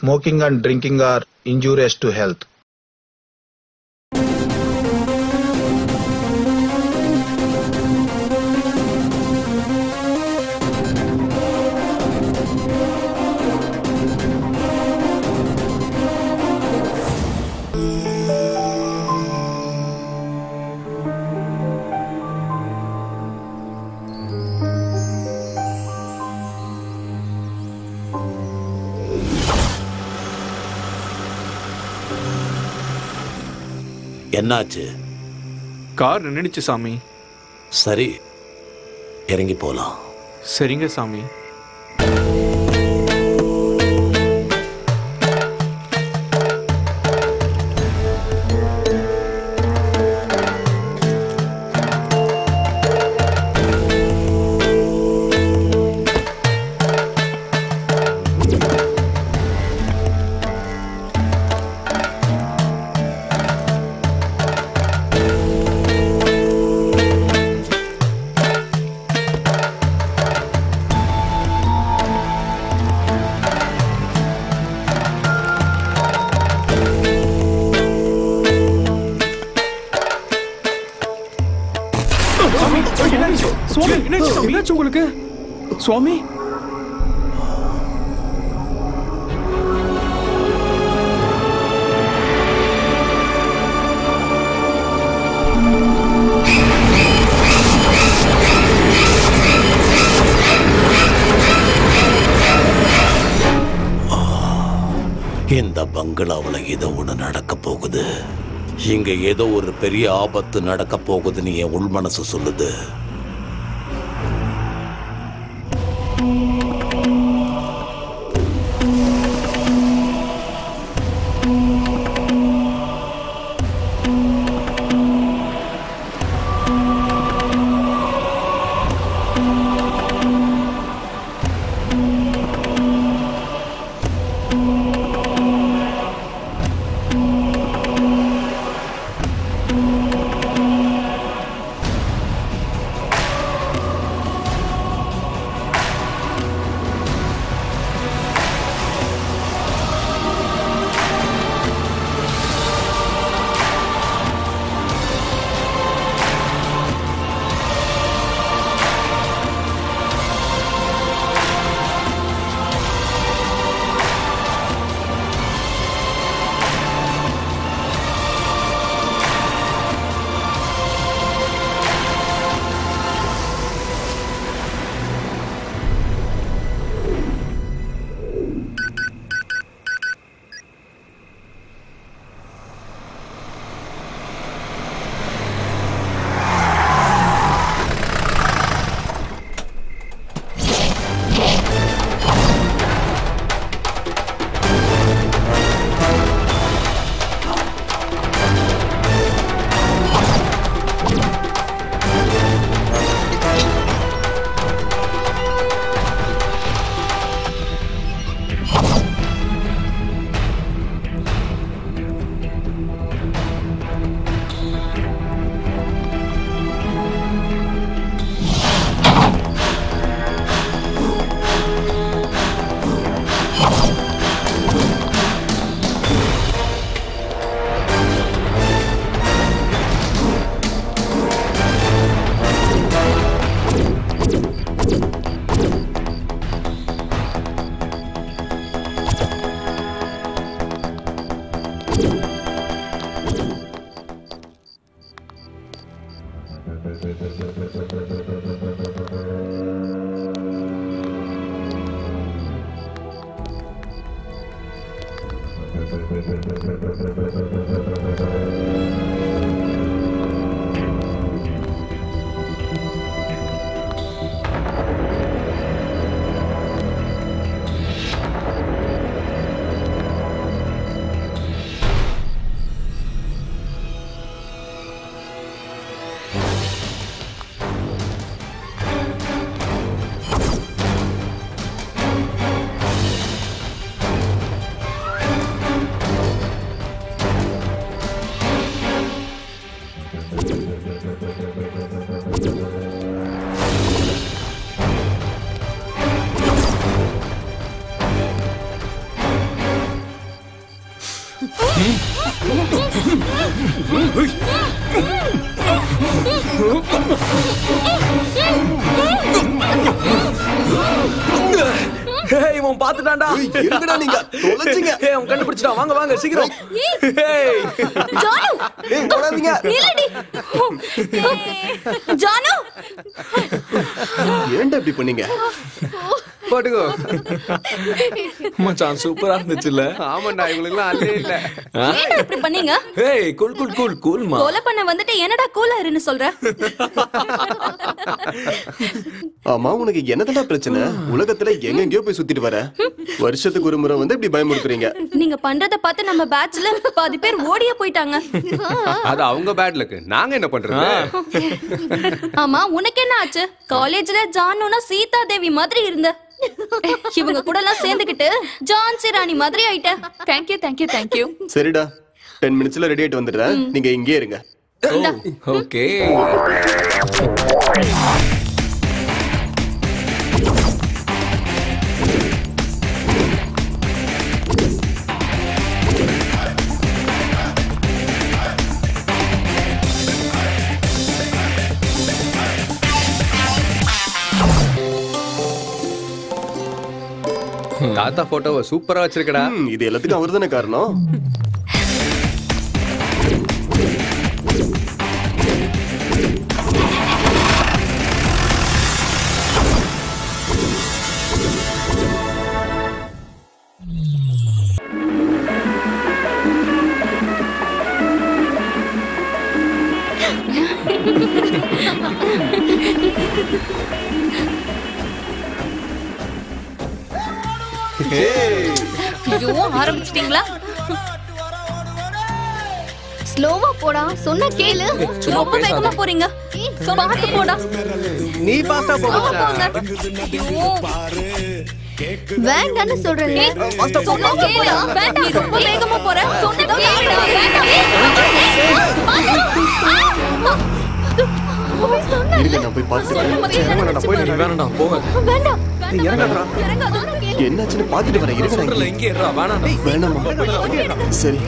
smoking and drinking are injurious to health. என்னாச்சு? Car நின்னுச்சு சாமி. சரி, இறங்கி போலாம். சரிங்க சாமி. என்னாச்சு உங்களுக்கு சுவாமி? இந்த பங்களாவில் ஏதோ ஒன்று நடக்க போகுது. இங்க ஏதோ ஒரு பெரிய ஆபத்து நடக்க போகுதுன்னு என் உள் மனசு சொல்லுது. ஏய் இவன் பாத்துட்டான்டா. இருக்கடா நீங்க தொலைச்சிங்க. ஏய் அவன் கண்டுபிடிச்சிட்டான். வாங்க வாங்க சீக்கிரம். ஏய் ஜானு ஏய் ஓடாதீங்க. நில்லடி. ஜானு ஏன்டா இப்படி பண்ணீங்க? பாட்டுக்கோ. மச்சான் சூப்பரா இருந்துச்சுல்ல? ஆமாண்டா இவங்களுக்குலாம் அல்லே இல்ல. ஏன்டா இப்படி பண்ணீங்க? ஏய் கூல் கூல் கூல் கூல்மா. கொலை பண்ண வந்துட்டு என்னடா கூலா இருன்னு சொல்ற? ஆமா உனக்கு என்னடா பிரச்சனை? உலகத்துல எங்கெங்கயோ போய் சுத்திட்டு வர. வருஷத்துக்கு ஒரு முறை வந்து இப்படி பயமுறுத்துறீங்க. நீங்க பண்றத பார்த்து நம்ம பேட்ச்ல பாதி பேர் ஓடியே போயிட்டாங்க. அது அவங்க பேட் லக். நாங்க என்ன பண்றது? ஆமா உனக்கு என்ன ஆச்சு? காலேஜ்ல ஜானுனா சீதா தேவி மாதிரி இருந்த. இவங்க கூட எல்லாம் சேர்ந்துக்கிட்டு ஜான்சி ராணி மாதிரி ஆயிட்ட. Thank you thank you thank you. சரிடா 10 மினிட்ஸ்ல ரெடி ஆயிட்டு வந்துடுறேன். நீங்க இங்கே இருங்க. ஓகே. தாத்தா போட்டோவை சூப்பரா வச்சிருக்கடா. இது எல்லாத்துக்கும் அவர்தானே காரணம். இதுவும் ஆரம்பிச்சிட்டீங்களா? ஸ்லோவா போடா, சொன்ன கேளு. ரொம்ப வேகமா போறீங்க. பாத்து போடா. நீ பாஸ்டா போங்க. வேண்டான்னு சொல்றேன். சொன்ன கேளு. வேண்டாம் நீ ரொம்ப வேகமா போற. சொன்ன கேளு. இருங்க நான் போய் பார்த்துக்கிறேன். வேணாம்டா போங்க. வேண்டாம். இறங்காதடா. என்னாச்சுன்னு பார்த்துட்டு வரேன். இருங்க சொல்றல இங்கே இருடா. வேணாம். வேணாமா? சரி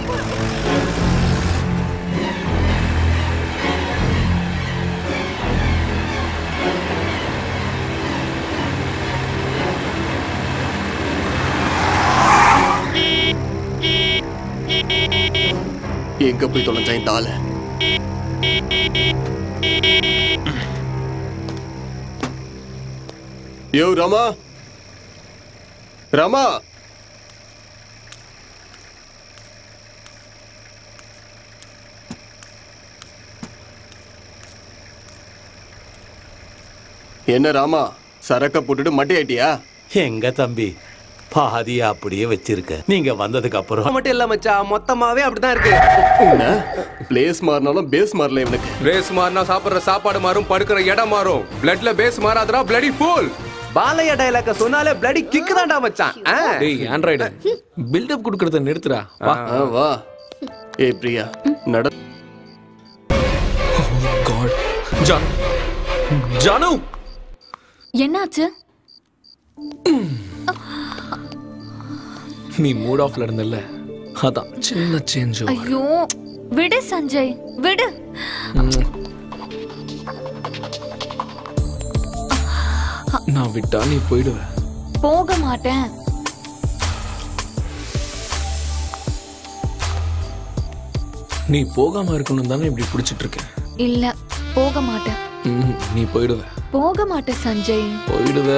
எங்க போய் தொலைஞ்சா இந்த ஆளு? யோ ராமா, ராமா என்ன ராமா சரக்க போட்டுட்டு மட்டி ஆயிட்டியா? எங்க தம்பி பாதி அப்படியே வச்சிருக்க. நீங்க வந்ததுக்கு அப்புறம் மட்டும் இல்ல மச்சான், மொத்தமாவே அப்படிதான் இருக்கு. என்ன பிளேஸ் மாறினாலும் பேஸ் மாறல இவனுக்கு. ரேஸ் மாறினா சாப்பிடுற சாப்பாடு மாறும், படுக்கிற இடம் மாறும். பிளட்ல பேஸ் மாறாதடா. Bloody fool. பாலைய டயலாக சொன்னாலே பிளடி கிக் தான்டா மச்சான். டேய் ஆண்ட்ராய்டு பில்டப் கொடுக்கறத நிறுத்துடா. வா வா. ஏய் பிரியா நட. காட் ஜானு என்னாச்சு? நீ மூட் ஆஃப்ல இருந்தல்ல, அதான் சின்ன சேஞ்ச். ஐயோ விடு சஞ்சய் விடு. நான் விட்டா நீ போயிடுவ. போக மாட்டேன். நீ போகாம இருக்கணும் தானே இப்படி பிடிச்சிட்டு இருக்க. இல்ல போக மாட்டேன். நீ போயிடுவ. போக மாட்டேன் சஞ்சய். போயிடுவ.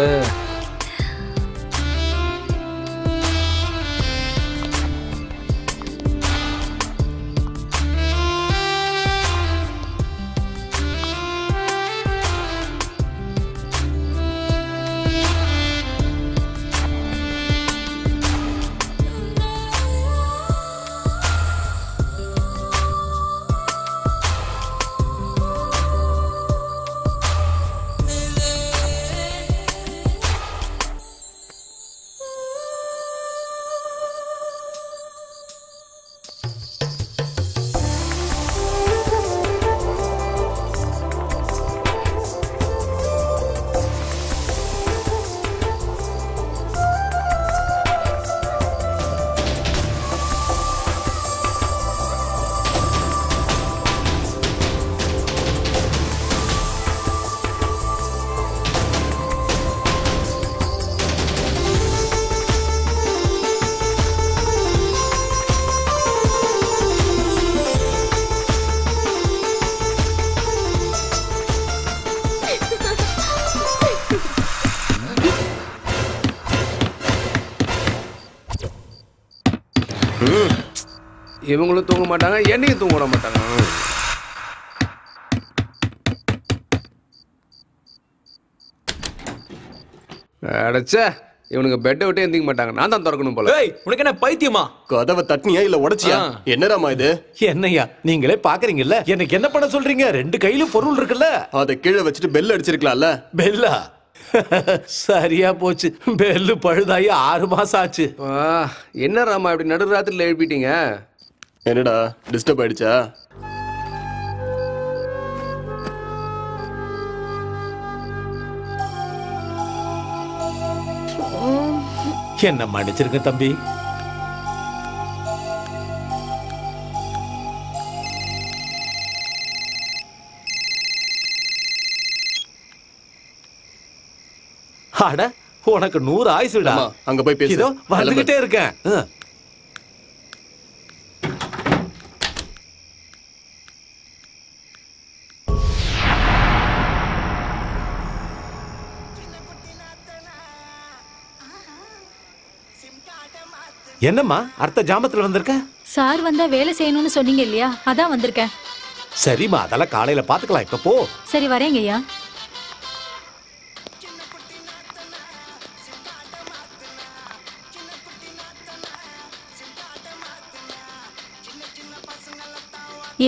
இவங்களும் தூங்க மாட்டாங்க, என்னையும் தூங்க விட மாட்டாங்க. அடச்சே, இவனுக்கு பெட்டை விட்டு எந்திக்க மாட்டாங்க. நான் தான் திறக்கணும் போல. ஏய், உனக்கு என்ன பைத்தியமா? கதவை தட்டினியா இல்ல உடைச்சியா? என்னடாமா இது? என்னையா நீங்களே பாக்குறீங்கல்ல, எனக்கு என்ன பண்ண சொல்றீங்க? 2 கையிலும் பொருள் இருக்குல்ல. அதை கீழே வச்சுட்டு பெல் அடிச்சிருக்கலாம்ல. பெல்லா? சரியா போச்சு, பெல்லு பழுதாயி 6 மாசம் ஆச்சு. என்ன ராமா இப்படி நடுராத்திரில எழுப்பிட்டீங்க? என்னடா டிஸ்டர்ப் ஆயிடுச்சா? என்ன மன்னிச்சிருங்க தம்பி. அட, உனக்கு 100 ஆயுசுடா. அங்க போய் பேசு. இதோ வந்துகிட்டே இருக்கேன். என்னம்மா அடுத்த ஜாமத்துல வந்திருக்க? சார் வந்தா வேலை செய்யணும்னு சொன்னீங்க இல்லையா, அதான் வந்திருக்கேன். சரிம்மா, அதெல்லாம் காலையில பாத்துக்கலாம், இப்ப போ. சரி வரேங்க ஐயா.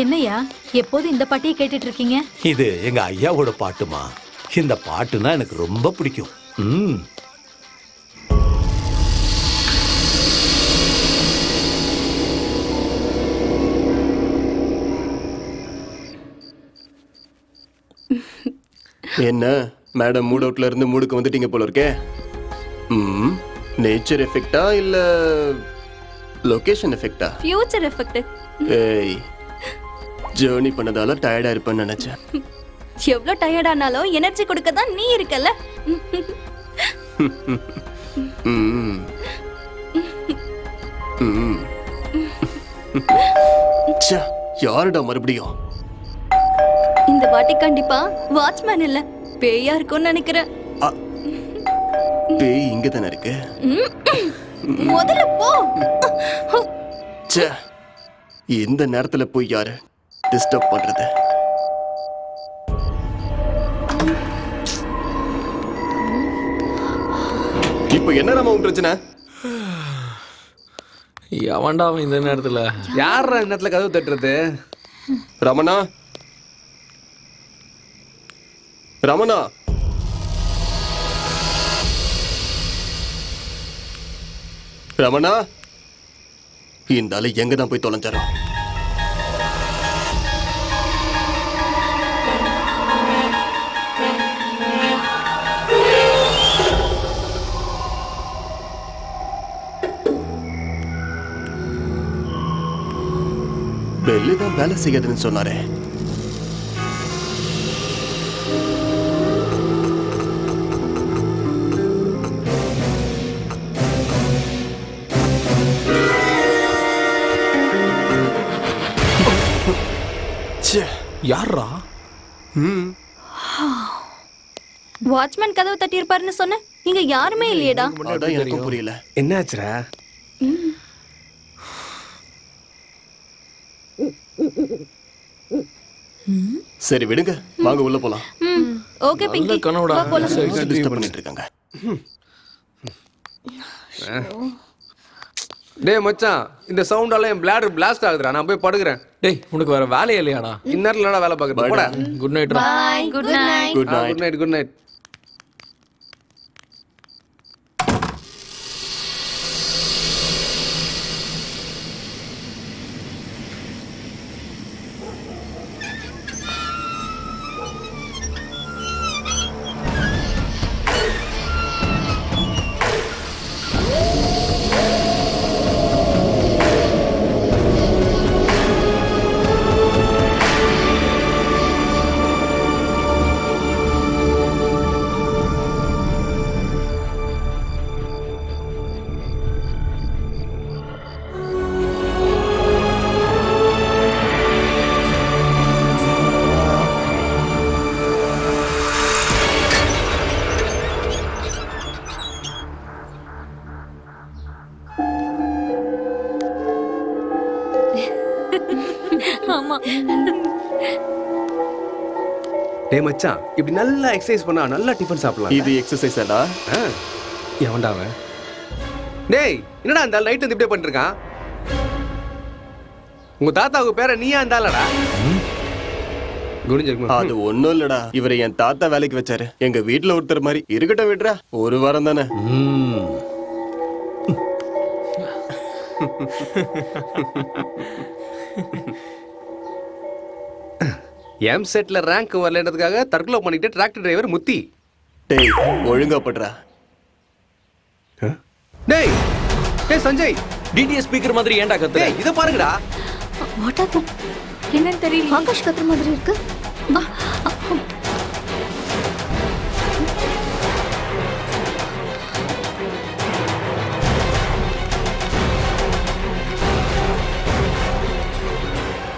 என்னையா எப்போதும் இந்த பாட்டையே கேட்டுட்டு இருக்கீங்க? இது எங்க ஐயாவோட பாட்டுமா. இந்த பாட்டுனா எனக்கு ரொம்ப பிடிக்கும். என்ன மேடம் மூட் அவுட்ல இருந்து மூடுக்கு வந்துட்டீங்க போல இருக்கே. நேச்சர் எஃபெக்ட்டா இல்ல லொகேஷன் எஃபெக்ட்டா? Future effect. ஏய், ஜர்னி பண்ணதால டயர்டா இருப்பேன்னு நினைச்சேன். எவ்வளவு டயர்ட் ஆனாலும் எனர்ஜி கொடுக்க தான் நீ இருக்கல. யாருடா மறுபடியும்? இந்த வாட்டி கண்டிப்பா வாட்ச்மேன் இல்ல, பேயா இருக்கும்னு நினைக்கிறேன். பேய் இங்க தானே இருக்கு. முதல்ல போ. இந்த நேரத்துல போய் யாரு டிஸ்டர்ப் பண்றது? இப்ப என்ன ராமா உன் பிரச்சனை? எவன்டா அவன் இந்த நேரத்துல? யார் இந்த நேரத்துல கதவு தட்டுறது? ரமணா, ரமணா, ரமணா, இந்த ஆளு எங்க தான் போய் தொலைஞ்சாரோ? பெல்லுதான் வேலை செய்யாதுன்னு சொன்னாரே. யாரா? வாட்ச்மேன் கதவு தட்டி இருப்பாருன்னு சொன்ன, இங்க யாருமே இல்லையேடா. அதான் எனக்கும் புரியல. என்னாச்சுரா? சரி விடுங்க, வாங்க உள்ள போலாம். ஓகே பிங்கி, வா போலாம். டிஸ்டர்ப் பண்ணிட்டு இருக்காங்க. டேய் மச்சான், இந்த சவுண்டால என் பிளாடர் பிளாஸ்ட் ஆகுதுடா. நான் போய் படுக்கிறேன். டேய், உனக்கு வேற வேலையே இல்லையாடா? இந்நேரத்துலடா வேலை பார்க்கறது. போடா. Good night. Bye. Good night. Good night. Good night. Good night. ஆமா. டேய் மச்சான், இப்படி நல்லா எக்ஸசைஸ் பண்ணா நல்லா டிஃபன் சாப்பிடலாம். இது எக்ஸசைஸாடா? எவன்டா அவன்? டேய், என்னடா அந்த நைட் வந்து இப்படியே பண்ணிட்டு இருக்கான்? உங்க தாத்தாவுக்கு பேர நீயா இருந்தாலடா? அது ஒண்ணும் இல்லடா, இவரை என் தாத்தா வேலைக்கு வச்சாரு. எங்க வீட்டுல ஒருத்தர் மாதிரி. இருக்கட்டும் விடுறா, ஒரு வாரம் தானே. எம் செட்ல ரேங்க் வரலன்றதுக்காக தற்கொலை பண்ணிட்டு டிராக்டர் டிரைவர் முத்தி. டேய் ஒழுங்கா பண்றா. டேய் டேய் சஞ்சய், டிடிஎஸ் ஸ்பீக்கர் மாதிரி ஏன்டா கத்துற? டேய் இத பாருங்கடா. What happen? என்னன்னு தெரியல. ஆகாஷ் கத்துற மாதிரி இருக்கு.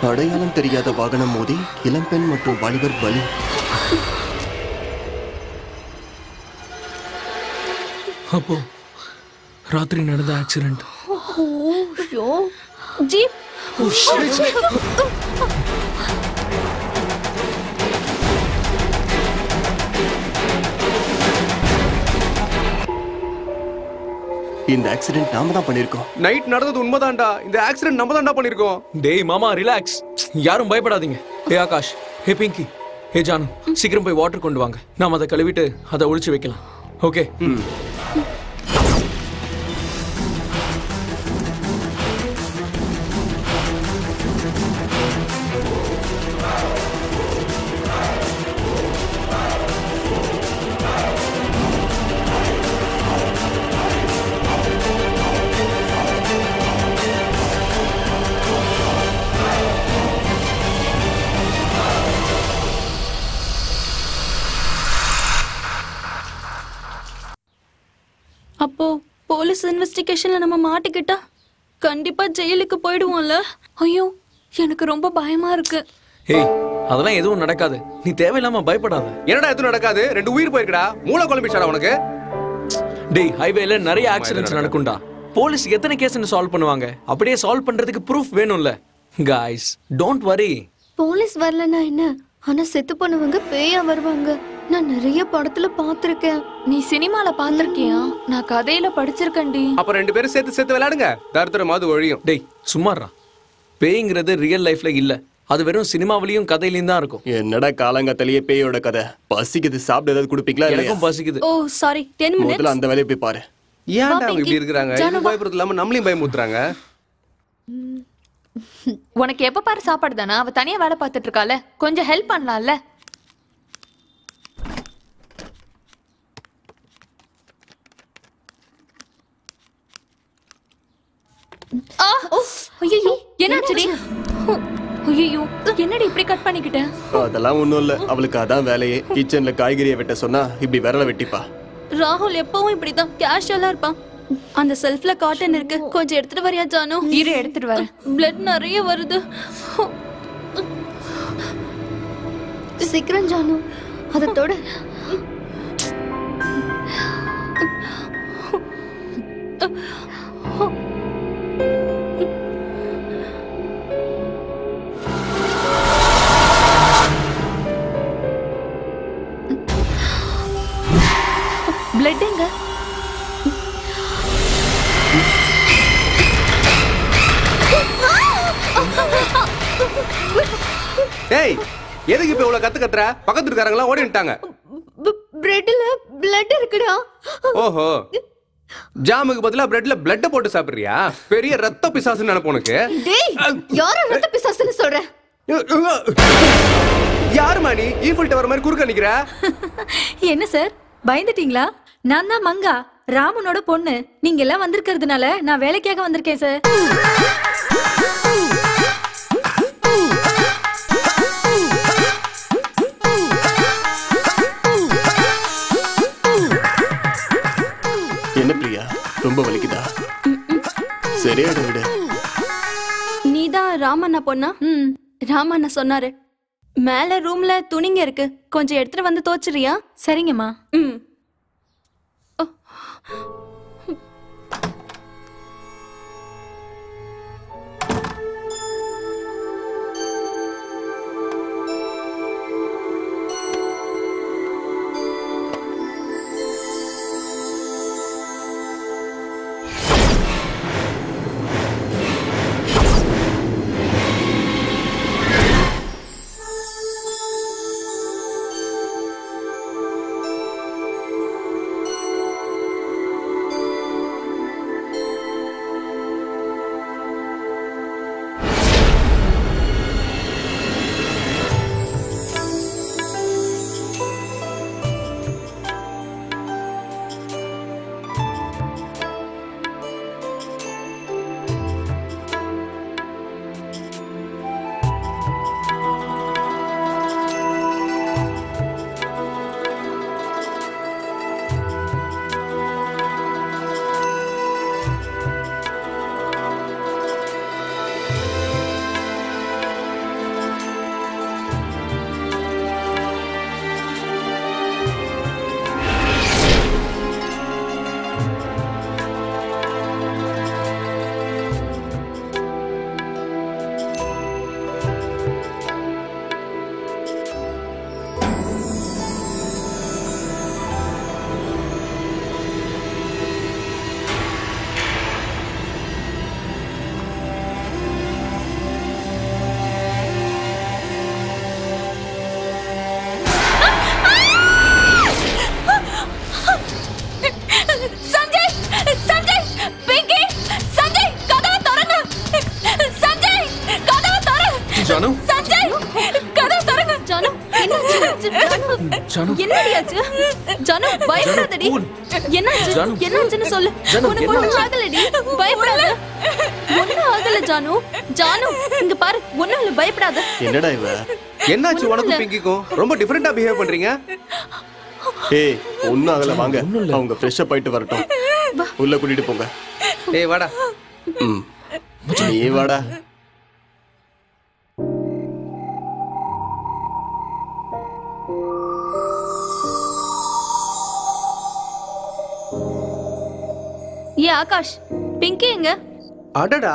அடையாளம் தெரியாத வாகனம் மோதி இளம்பெண் மற்றும் வாலிபர் பலி. அப்போ ராத்திரி நடந்த ஆக்சிடென்ட். ஜீப். இந்த ஆக்சிடென்ட் நாம தான் பண்ணிருக்கோம். நைட் நடந்தது உண்மைதான்டா. இந்த ஆக்சிடென்ட் நம்ம தான்டா பண்ணிருக்கோம். டேய் மாமா ரிலாக்ஸ், யாரும் பயப்படாதீங்க. ஹே ஆகாஷ், ஹே பிங்கி, ஹே ஜானு, சீக்கிரம் போய் வாட்டர் கொண்டு வாங்க. நாம அதை கழுவிட்டு அதை ஒளிச்சு வைக்கலாம். ஓகே? அப்போ போலீஸ் இன்வெஸ்டிகேஷன்ல நம்ம மாட்டிக்கிட்டா கண்டிப்பா ஜெயிலுக்கு போயிடுவோம்ல. ஐயோ, எனக்கு ரொம்ப பயமா இருக்கு. ஏய், அதெல்லாம் எதுவும் நடக்காது. நீ தேவையில்லாம பயப்படாத. என்னடா எதுவும் நடக்காது? 2 உயிர் போயிருக்கடா. மூளை குழம்பிச்சாடா உனக்கு? டேய், ஹைவேல நிறைய ஆக்சிடென்ட்ஸ் நடக்கும்டா. போலீஸ் எத்தனை கேஸ்னு சால்வ் பண்ணுவாங்க? அப்படியே சால்வ் பண்றதுக்கு ப்ரூஃப் வேணும்ல. Guys don't worry. போலீஸ் வரலனா என்ன? ஆனா செத்து போனவங்க பேயா வருவாங்க. நான் நிறைய படத்துல பாத்திருக்கேன். நீ சினிமால பாத்திருக்கியா? நான் கதையில படிச்சிருக்கேன்டி. அப்ப 2 பேரும் சேர்த்து விளையாடுங்க. தர்தரமாது ஒழியும். டேய் சும்மாறா. பேய்ங்கிறது ரியல் லைஃப்ல இல்ல. அது வெறும் சினிமாவிலயும் கதையிலயும் தான் இருக்கும். என்னடா காலங்கத்திலேயே பேயோட கதை? பசிக்குது, சாப்பிட ஏதாவது குடுப்பீங்களா? எனக்கும் பசிக்குது. ஓ சாரி, 10 minutes. முதல்ல அந்த வேலையை போய் பாரு. ஏன்டா அவங்க இப்படி இருக்காங்க? இது பயப்படுறது இல்லாம நம்மளையும் பயமுத்துறாங்க. உனக்கு எப்ப பாரு சாப்பாடு தானா? அவ தனியா வேலை பார்த்துட்டு இருக்கால, கொஞ்சம் ஹெல்ப் பண்ணலாம்ல. ஐயோ, என்னாச்சுடி? ஐயோ, என்னடி இப்படி கட் பண்ணிக்கிட்ட? அதெல்லாம் ஒண்ணும் இல்ல, அவளுக்கு அதான் வேலையே. கிச்சன்ல காய்கறியை வெட்ட சொன்னா இப்படி விரல வெட்டிப்பா. ராகுல் எப்பவும் இப்படிதான் கேஷுவலா இருப்பான். அந்த செல்ஃப்ல காட்டன் இருக்கு, கொஞ்சம் எடுத்துட்டு வரியா ஜானு? இரு, எடுத்துட்டு வரேன். பிளட் நிறைய வருது. சீக்கிரம் ஜானு, அத தொடு. பிளட் எங்க? ஏய், எதுக்கு இப்ப இவ்வளவு கத்துற? பக்கத்துல இருக்காரங்களா ஓடி வந்துட்டாங்க. பிரெட்ல பிளட் இருக்குடா. ஓஹோ, ஜாமுக்கு பதிலா பிரெட்ல பிளட் போட்டு சாப்பிடுறியா? பெரிய ரத்த பிசாசுன்னு நினைப்பு உனக்கு. டேய், யார ரத்த பிசாசுன்னு சொல்ற? யாருமா நீ? ஈஃபில் டவர் மாதிரி குறுக்க நிக்கிற? என்ன சார் பயந்துட்டீங்களா? நான் தான் மங்கா, ராமனோட பொண்ணு. நீங்க எல்லாம் வந்திருக்கிறதுனால நான் வேலைக்காக வந்திருக்கேன் சார். என்ன பிரியா, ரொம்ப வலிக்குதா? சரியாட விடு. நீதான் ராமண்ணா பொண்ணா? ராமண்ணா சொன்னாரு. மேல ரூம்ல துணிங்க இருக்கு, கொஞ்சம் எடுத்துட்டு வந்து தோச்சிரியா? சரிங்கம்மா. ஜானு என்னடியாச்சு? ஜானு பயப்படாதடி. என்னாச்சு? ஜானு. என்னாச்சுன்னு சொல்லு. ஜானு, உனக்கு ஒண்ணும் ஆகலடி. பயப்படாத. ஒண்ணும் ஆகல ஜானு. ஜானு இங்க பாரு. ஒண்ணும் இல்ல, பயப்படாத. என்னடா இவ? என்னாச்சு உனக்கும் பிங்கிக்கும்? ரொம்ப டிஃபரெண்டா பிஹேவ் பண்றீங்க. ஏய் ஒண்ணும் ஆகல, வாங்க. அவங்க ஃப்ரெஷ் அப் ஆயிட்டு வரட்டும். உள்ள கூட்டிட்டு போங்க. ஏய் வாடா. ம். நீ வாடா. ஏ ஆகாஷ், பிங்கி எங்க? அடடா,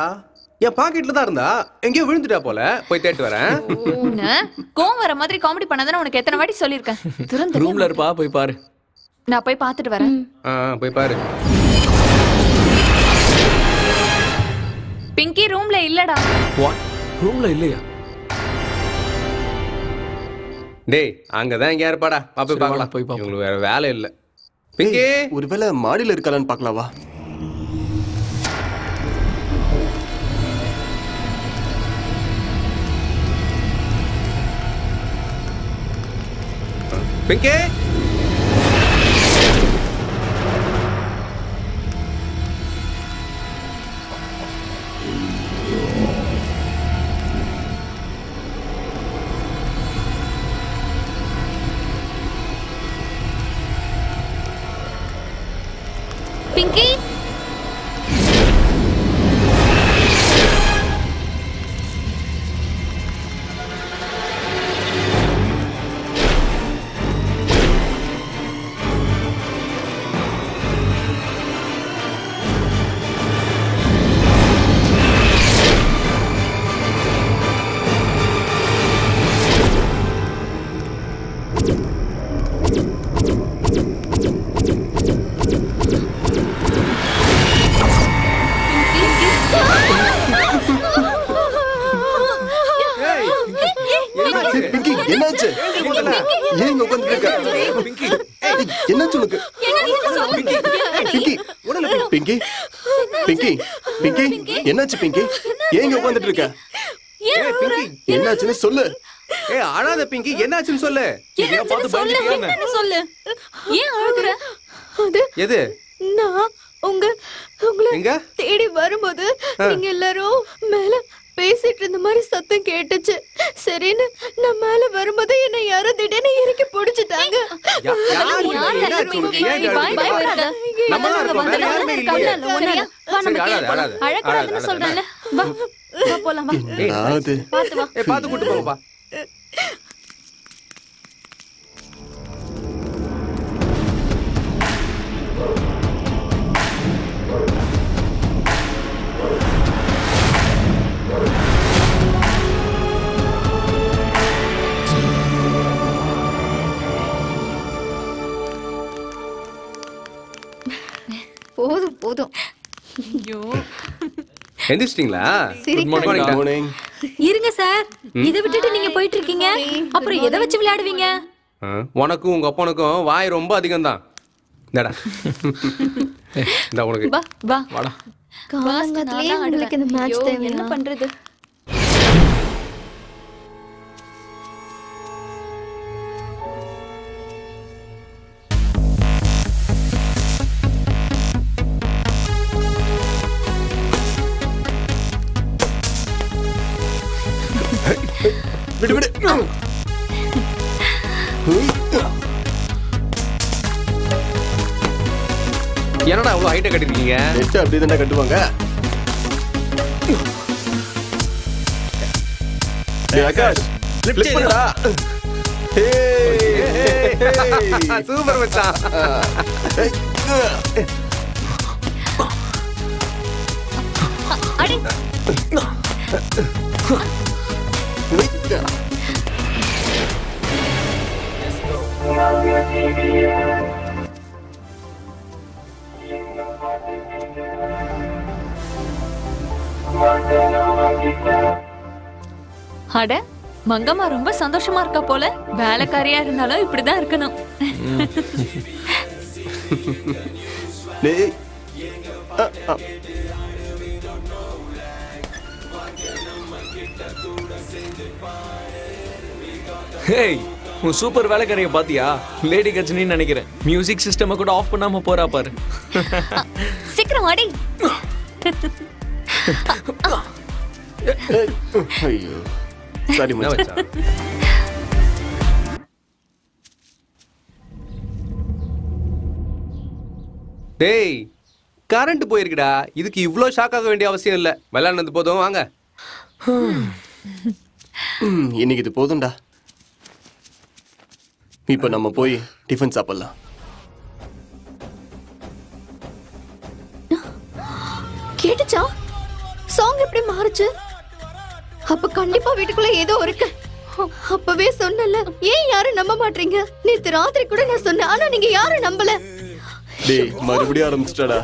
என் பாக்கெட்ல தான் இருந்தா. எங்கேயோ விழுந்துட்டா போல. போய் தேட்டு வரேன். கோவம் வர மாதிரி காமெடி பண்ணாதானே உனக்கு எத்தனை வாட்டி சொல்லிருக்கேன். திறந்து ரூம்ல இருப்பா, போய் பாரு. நான் போய் பார்த்துட்டு வரேன். போய் பாரு. பிங்கி ரூம்ல இல்லடா. வாட்? ரூம்ல இல்லையா? டேய் அங்கதான் எங்க இருப்பாடா. போய் சரி, பார்க்கலாம். வாடா, போய் பார்ப்போம். உங்களுக்கு வேற வேலை இல்ல. பிங்கி ஒருவேளை மாடியில இருக்காளான்னு பார்க்கலாம் வா. பிங்கி பிங்கி பிங்கி என்னாச்சு? ஏன் இங்க உட்கார்ந்து இருக்க? பிங்கி என்னாச்சு உனக்கு? பிங்கி பிங்கி பிங்கி பிங்கி என்னாச்சு பிங்கி? ஏன் இங்க உட்கார்ந்துட்டு இருக்க? என்னாச்சுன்னு சொல்லு. ஏய் அழாத பிங்கி, என்னாச்சுன்னு சொல்லு. பார்த்து பயந்துட்டியானே சொல்லு. ஏன் அழுகுற? எது? நான் உங்களை எங்க தேடி வரும்போது நீங்க எல்லாரும் மேல பேசிட்டு இருந்த மாதிரி சத்தம் கேட்டுச்சு. சரின்னு நான் மேல வரும்போது என்ன யாரோ திடீர்னு இறுக்கி பிடிச்சிட்டாங்க. என்னாச்சு உனக்கு? ஏன் பயப்படாத. நம்ம தான் இருக்கோம், வேற யாருமே இல்லையே. அழக்கூடாதுன்னு சொல்றேன்ல. வா வா போலாம் வா. அது பாத்து வா. பாத்து கூட்டு போங்கப்பா. போதும் போதும். ஐயோ எந்திரிச்சிட்டீங்களா? Good morning. மார்னிங். இருங்க சார், இதை விட்டுட்டு நீங்க போயிட்டு இருக்கீங்க. அப்புறம் எதை வச்சு விளையாடுவீங்க? உனக்கும் உங்க அப்பனுக்கும் வாய் ரொம்ப அதிகம் தான். இந்தடா இந்த உனக்கு வா வா. வாடா. காலங்கத்திலேயே உங்களுக்கு இந்த மேட்ச் ஐயோ, தேவையா? என்ன பண்றது? விடு விடு. என்னடா அவ்வளவு ஹைட்டா கட்டிருக்கீங்க? நெட் அப்படி தானே கட்டுவாங்க. டேய் ஆகாஷ், ஃபிளிப் பண்ணுடா. சூப்பர் மச்சான். அடி அட மங்கம்மா ரொம்ப சந்தோஷமா இருக்கா போல. வேலைக்காரியா இருந்தாலும் இப்படிதான் இருக்கணும். டேய் ஹேய், உன் சூப்பர் வேலைக்காரைய பாத்தியா? லேடி கஜினின்னு நினைக்கிறேன். மியூசிக் சிஸ்டம் கூட ஆஃப் பண்ணாம போறா பாரு. சீக்கிரம் வாடி. ஐயோ சாரி மச்சான். டேய் கரண்ட் போயிருக்குடா. இதுக்கு இவ்ளோ ஷாக் ஆக வேண்டிய அவசியம் இல்ல. விளையாடுனது போதும், வாங்க. இன்னைக்கு இது போதும்டா. இப்ப நம்ம போய் டிஃபன் சாப்பிடலாம். கேட்டுச்சா? சாங் எப்படி மாறுச்சு? அப்ப கண்டிப்பா வீட்டுக்குள்ள ஏதோ இருக்கு. அப்பவே சொன்னல, ஏன் யாரும் நம்ப மாட்டீங்க? நேத்து ராத்திரி கூட நான் சொன்னேன், ஆனா நீங்க யாரும் நம்பல. டேய் மறுபடியும் ஆரம்பிச்சிட்டாடா.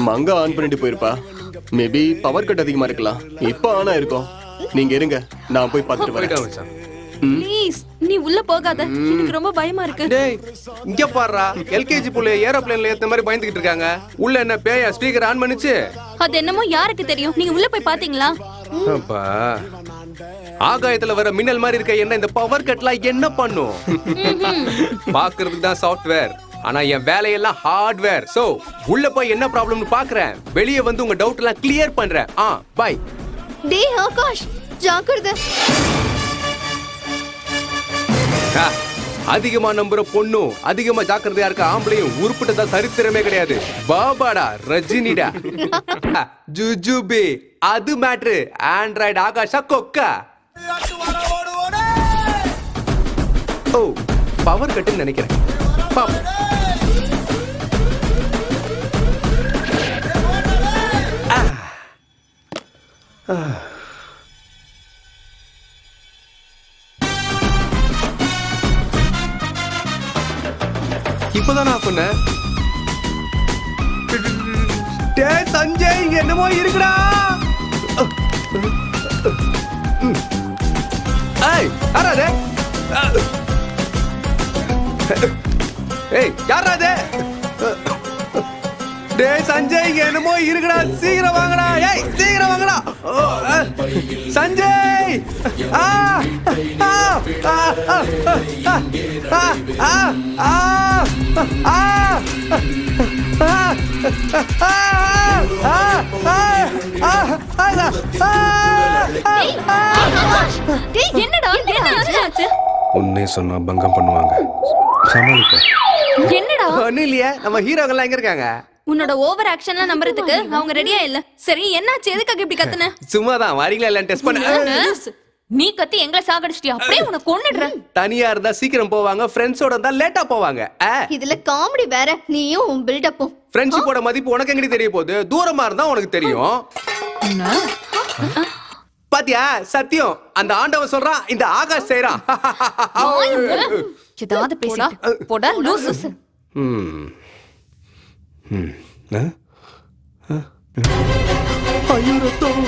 மங்கா ஆன் பண்ணிட்டு போயிருப்பா. மேபி பவர் கட் அதிகமா இருக்கலாம். இப்ப ஆனா இருக்கும். நீங்க இருங்க, நான் போய் பார்த்துட்டு வரேன். ப்ளீஸ் நீ உள்ள போகாத. எனக்கு ரொம்ப பயமா இருக்கு. டேய் இங்க பாருடா. எல்கேஜி புள்ள ஏரோப்ளேன்ல ஏத்த மாதிரி பயந்துகிட்டு இருக்காங்க. உள்ள என்ன பேயா ஸ்பீக்கர் ஆன் பண்ணிச்சு? அது என்னமோ யாருக்கு தெரியும்? நீங்க உள்ள போய் பாத்தீங்களா? அப்பா ஆகாயத்துல வர மின்னல் மாதிரி இருக்க என்ன இந்த பவர் கட்லாம் என்ன பண்ணும்? பாக்குறதுக்கு தான் சாஃப்ட்வேர், ஆனா என் வேலையெல்லாம் ஹார்ட்வேர். சோ உள்ள போய் என்ன ப்ராப்ளம்னு பாக்குறேன். வெளியே வந்து உங்க டவுட் எல்லாம் கிளியர் பண்றேன். பை. டேய் ஆகாஷ், ஜாக்கிரதை. அதிகமா நம்புற பொண்ணும் அதிகமா ஜாக்கிரதையா இருக்க ஆம்பளையும் உருப்பிட்டதா சரித்திரமே கிடையாது. பாபாடா ரஜினிடா. ஜுஜுபி அது மேட்ரு. ஆண்ட்ராய்டு ஆகாஷா கொக்கா. ஓ பவர் கட்டுன்னு நினைக்கிறேன். இப்பதான் நான் சொன்னேன். சஞ்சய் என்னமோ இருக்குடா. யாராது? யாராது? டேய் சஞ்சய் என்னமோ இருக்குடா. சீக்கிரம் வாங்கடா. சீக்கிரம் வாங்கடா சஞ்சய். என்னடா என்னாச்சு? உன்னே சொன்னா பங்கம் பண்ணுவாங்க. சமாளிப்ப. என்னடா? ஒண்ணும் இல்லையே. நம்ம ஹீரோங்கெல்லாம் எங்க இருக்காங்க? உன்னோட ஓவர் ஆக்ஷன்லாம் நம்புறதுக்கு அவங்க ரெடியா இல்ல. சரி என்னாச்சு? எதுக்காக இப்படி கத்துன? சும்மாதான் வரீங்களா இல்ல டெஸ்ட் பண்ண. நீ கத்தி எங்களை சாகடிச்சிட்டியா? அப்படியே உன்னை கொன்னுடுறேன். தனியா இருந்தா சீக்கிரம் போவாங்க, ஃப்ரெண்ட்ஸோட இருந்தா லேட்டா போவாங்க. இதுல காமெடி வேற, நீயும் பில்டப்பும். ஃப்ரெண்ட்ஷிப்போட மதிப்பு உனக்கு எங்கடி தெரிய போகுது? தூரமா இருந்தா உனக்கு தெரியும். பாத்தியா சத்தியம் அந்த ஆண்டவன் சொல்றான், இந்த ஆகாஷ் செய்றான். ஏதாவது பேசா போடா லூசு. ஐயோ ரத்தம்.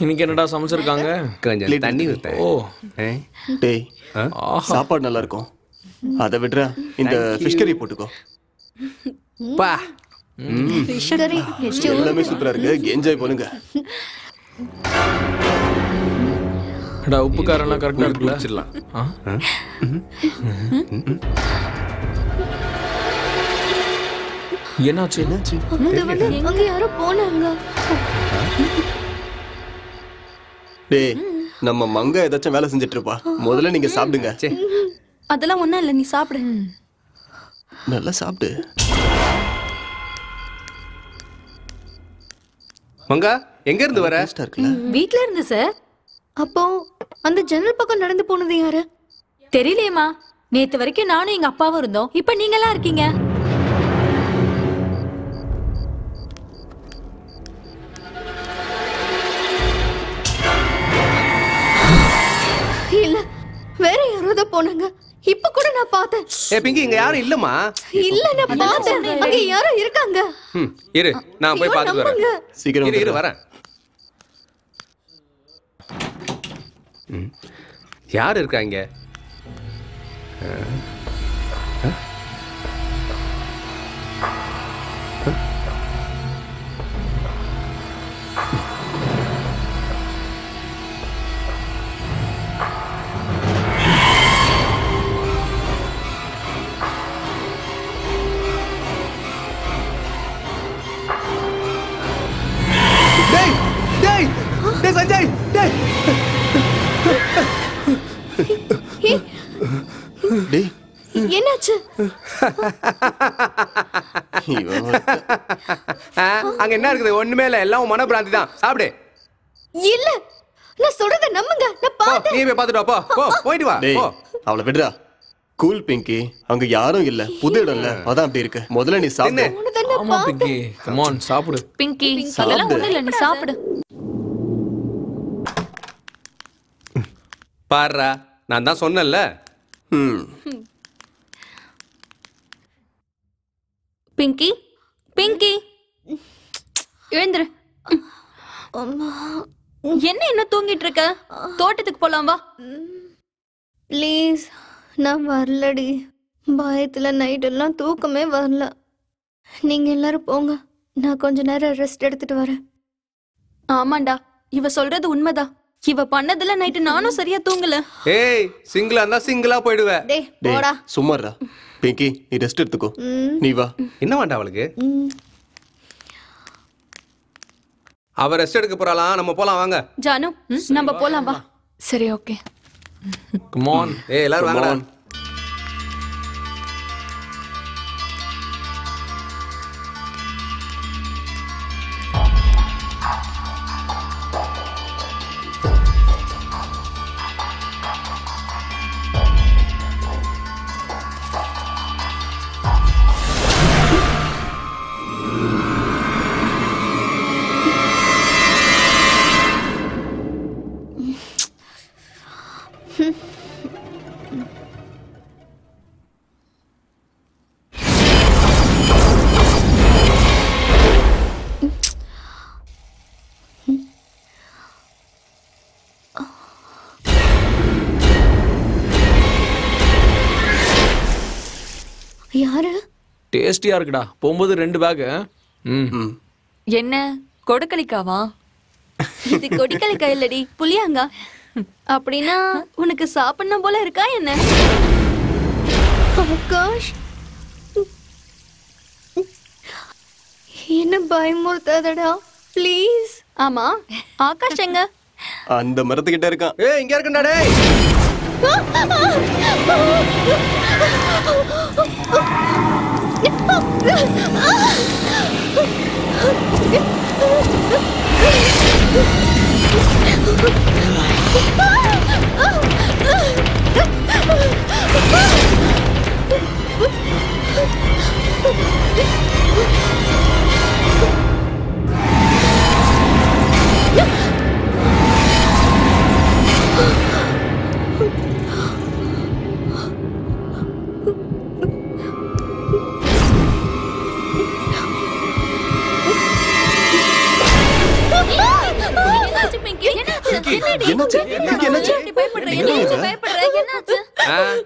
இன்னைக்கு என்னடா சமைச்சிருக்காங்க? கொஞ்சம் தண்ணி ஊத்தேன். ஓ டேய் சாப்பாடு நல்லா இருக்கும். அதை விடுற இந்த ஃபிஷ் கறி போட்டுக்கோ. பா ஃபிஷ் கறி எல்லாமே சூப்பரா இருக்கு. என்ஜாய் பண்ணுங்க. டா உப்பு காரம்லாம் கரெக்டா இருக்குல்ல? வச்சிடலாம். என்னாச்சு? என்னாச்சு? அங்க யாரோ போனாங்க. டேய் நம்ம மங்க ஏதாச்சும் வேலை செஞ்சுட்டு இருப்பா. முதல்ல நீங்க சாப்பிடுங்க. அதெல்லாம் ஒண்ணும் இல்ல, நீ சாப்பிடு. நல்லா சாப்பிடு. மங்கா எங்க இருந்து வர? வீட்ல இருந்து சார். அப்போ அந்த ஜன்னல் பக்கம் நடந்து போனது யாரு? தெரியலையேம்மா. நேத்து வரைக்கும் நானும் எங்க அப்பாவும் இருந்தோம். இப்ப நீங்க எல்லாம் இருக்கீங்க. இல்ல வேற யாரோ போனாங்க. இப்ப கூட நான் பார்த்தேன். பிங்கி இங்க யாரும் இல்லம்மா. இல்ல நான் பார்த்தேன். அங்க யாரோ இருக்காங்க. இரு நான் போய் பார்த்துட்டு வரேன். சீக்கிரம் இரு வரேன். யார் இருக்காங்க? ஆச்சு? அங்க என்ன இருக்குது? ஒண்ணுமே இல்ல, எல்லாம் உன் மனப்பிராந்தி தான். சாப்பிடு. இல்ல, நான் சொல்றத நம்புங்க. நான் போ, பார்த்தேன். நீ போய் பார்த்துட்டு வா. போ, போயிட்டு வா. டேய் போ. அவளை விடுறா. கூல் பிங்கி, அங்க யாரும் இல்ல, புது இடம் இல்ல, அதான் அப்படி இருக்கு. முதல்ல நீ சாப்பிடு. உனதானே ஆமா பிங்கி, கம் ஆன் சாப்பிடு. பிங்கி அதெல்லாம் ஒண்ணு இல்ல, நீ சாப்பிடு. பாருடா, நான் தான் சொன்னேன்ல. பிங்கி பிங்கி எழுந்துரு. என்ன இன்னும் தூங்கிட்டு இருக்க? தோட்டத்துக்கு போலாம் வா. ப்ளீஸ், நான் வரலடி. பயத்துல நைட் எல்லாம் தூக்கமே வரல. நீங்க எல்லாரும் போங்க, நான் கொஞ்ச நேரம் ரெஸ்ட் எடுத்துட்டு வரேன். ஆமாண்டா, இவ சொல்றது உண்மைதான். இவ பண்ணதுல நைட்டு நானும் சரியா தூங்கல. ஏய், சிங்கிளா இருந்தா சிங்கிளா போயிடுவ. டேய் போடா. சும்மாடா. பிங்கி, நீ ரெஸ்ட் எடுத்துக்கோ. நீ வா. என்ன வேண்டாம் அவளுக்கு? அவ ரெஸ்ட் எடுக்க போறாளாம், நம்ம போலாம் வாங்க. ஜானு, நம்ம போலாம் வா. சரி, ஓகே. Come on. ஏய், எல்லாரும் வாங்கடா. யாரு? டேஸ்டியா இருக்குடா. போகும்போது 2 பேக். என்ன கொடுக்கலிக்காவா? இது கொடிக்கலைக்காய் இல்லடி, புளியாங்கா. அப்படின்னா உனக்கு சாப்பிடணும் போல இருக்கா என்ன? ஆகாஷ், என்ன பயமுறுத்தாதடா ப்ளீஸ். ஆமா, ஆகாஷ் எங்க? அந்த மரத்துக்கிட்ட இருக்கான். ஏய், இங்க இருக்கடா டேய்.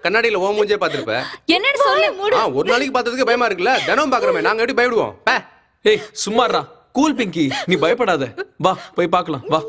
கண்ணாடியில ஓ மூஞ்சே பாத்துருப்ப. என்னன்னு சொல்லு. ஒரு நாளைக்கு பார்த்ததுக்கு பயமா இருக்குல்ல, தினம் பாக்குறமே, நாங்க எப்படி பயப்படுவோம்? ஏய் சும்மாடா. கூல் பிங்கி, நீ பயப்படாத. வா போய் பார்க்கலாம் வா.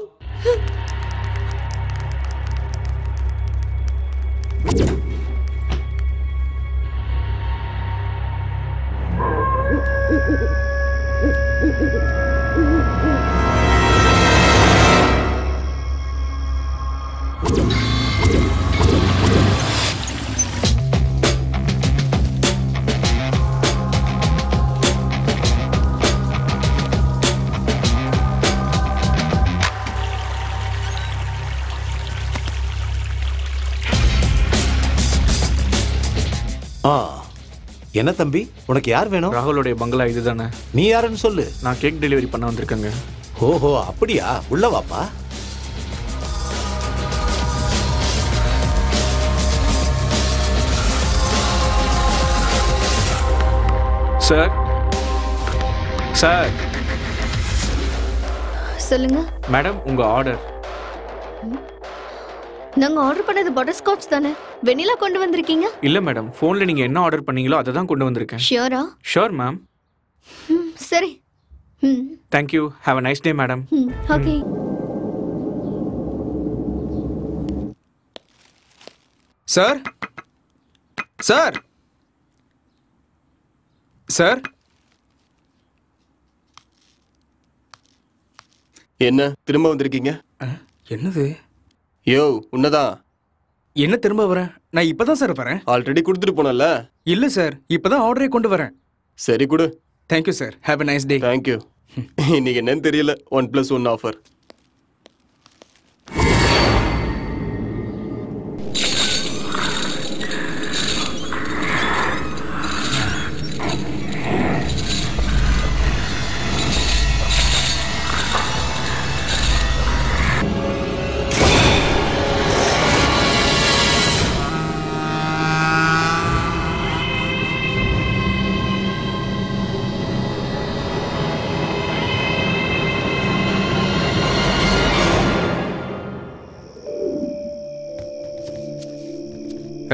என்ன தம்பி, உனக்கு யார் வேணும்? ராகுலோடைய பங்களா இதுதானே? நீ யாருன்னு சொல்லு. நான் கேக் டெலிவரி பண்ண வந்திருக்கேங்க. ஓஹோ அப்படியா, உள்ள வாப்பா. Sir sir. சொல்லுங்க மேடம், உங்க ஆர்டர். நாங்க ஆர்டர் பண்ணது பட்டர்ஸ்காட்ச் தானே, வெனிலா கொண்டு வந்திருக்கீங்க? இல்ல மேடம், போன்ல நீங்க என்ன ஆர்டர் பண்ணீங்களோ அதை தான் கொண்டு வந்திருக்கேன். ஷியோரா? Sure ma'am. சரி. Thank you. Have a nice day madam. Okay. Sir sir sir. என்ன திரும்ப வந்திருக்கீங்க? என்னது? யோ உன்னதான். என்ன திரும்ப வரேன்? நான் இப்பதான் சார் வரேன். ஆல்ரெடி கொடுத்துட்டு போனல. இல்ல சார், இப்பதான் ஆர்டரே கொண்டு வரேன். சரி கொடு. Thank you sir. Have a nice day. Thank you. இன்னைக்கு என்னன்னு தெரியல, 1+1 ஆஃபர்.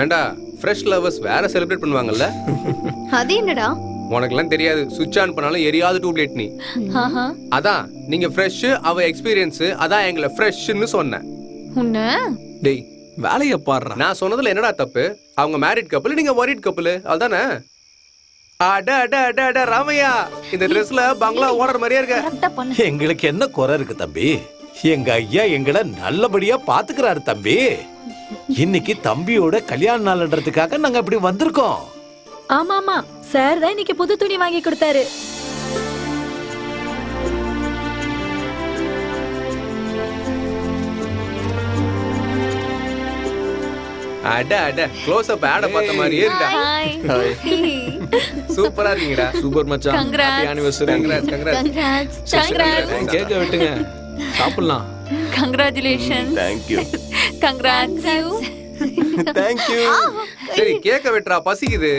ஏண்டா ஃப்ரெஷ் லவர்ஸ் வேற செலிப்ரேட் பண்ணுவாங்கல்ல? அது என்னடா? உனக்கெல்லாம் தெரியாது. சுவிட்ச் ஆன் பண்ணாலும் எரியாத டியூப்லைட் நீ. அதான் நீங்க ஃப்ரெஷ், அவ எக்ஸ்பீரியன்ஸ், அதான் எங்களை ஃப்ரெஷ்னு சொன்னேன். உன்ன டேய் வேலைய பாடுறா. நான் சொன்னதுல என்னடா தப்பு? அவங்க மேரிட் கப்பல், நீங்க ஒரிட் கப்பல், அதுதானே? அட அட அட அட ராமையா, இந்த ட்ரெஸ்ல பங்களா ஓடுற மாதிரியே இருக்க. எங்களுக்கு என்ன குறை இருக்கு தம்பி? எங்க ஐயா எங்களை நல்லபடியா பாத்துக்கிறாரு தம்பி. இன்னைக்கு தம்பியோட கல்யாண நாள்ன்றதுக்காக நாங்க அப்படி வந்திருக்கோம். ஆமா ஆமா, சார் தான் இன்னைக்கு புது துணி வாங்கி கொடுத்தாரு. அட அட க்ளோஸ் அப் ஆட பார்த்த மாதிரியே இருக்கா. சூப்பரா இருக்கீங்கடா. சூப்பர் மச்சான். Happy anniversary. Congrats congrats. Congrats. கேக்க விட்டுங்க. சாப்பிடலாம். கங்க்ராச்சுலேஷன்ஸ். தேங்க்யூ. கங்க்ராட்ஸ். தேங்க்யூ. சரி கேக்க வெட்றா, பசிக்குது.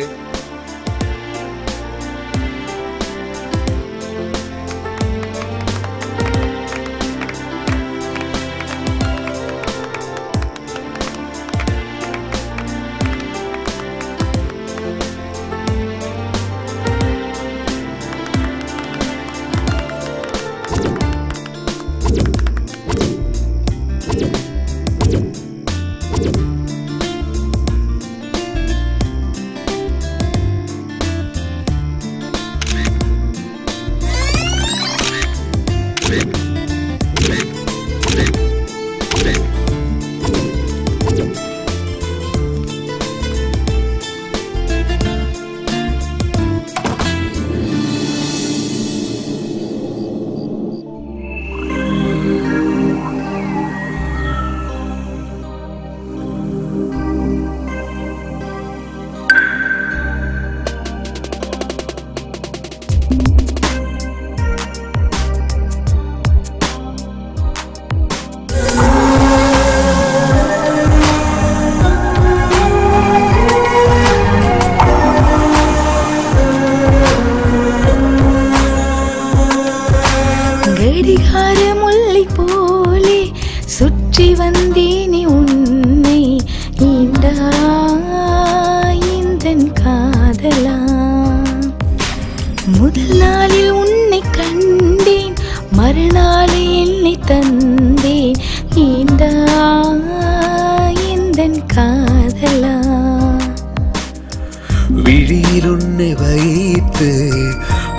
விழியிலுன்னை வைத்து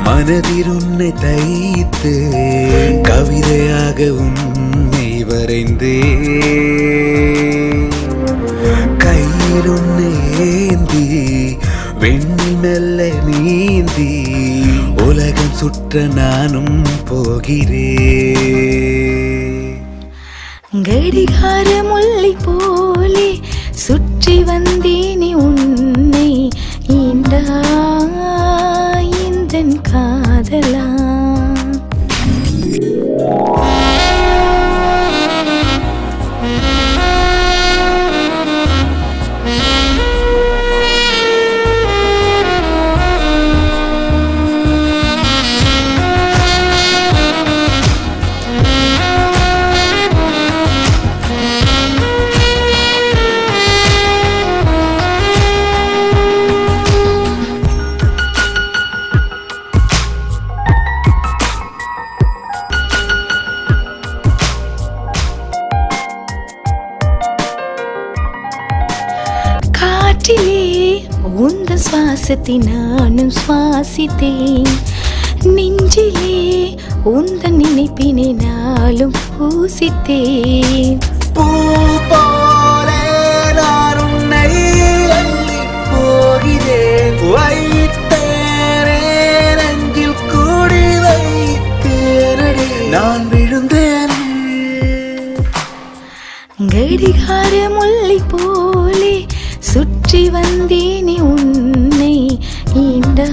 மனதிலுன்னை தைத்து கவிதையாக உன்னை வரைந்தே கையிலுன்னை ஏந்தி வெண்ணில் மெல்ல நீந்தி உலகம் சுற்ற நானும் போகிறேன். கடிகார முல்லை போலே சுற்றி வந்தேனே உன்னை ஈண்டா இந்தன் காதலா. உந்த சுவாசத்தை நானும் சுவாசித்தேன், நெஞ்சிலே உந்த நினைப்பினை நாளும் பூசித்தேன். பூ போலே வைத்தேனே நெஞ்சில் கூடி வைத்தேனடி நான் விழுந்தேனே. கடிகார முல்லை போலே சுற்றி வந்தேனே உன்னை ஈண்டா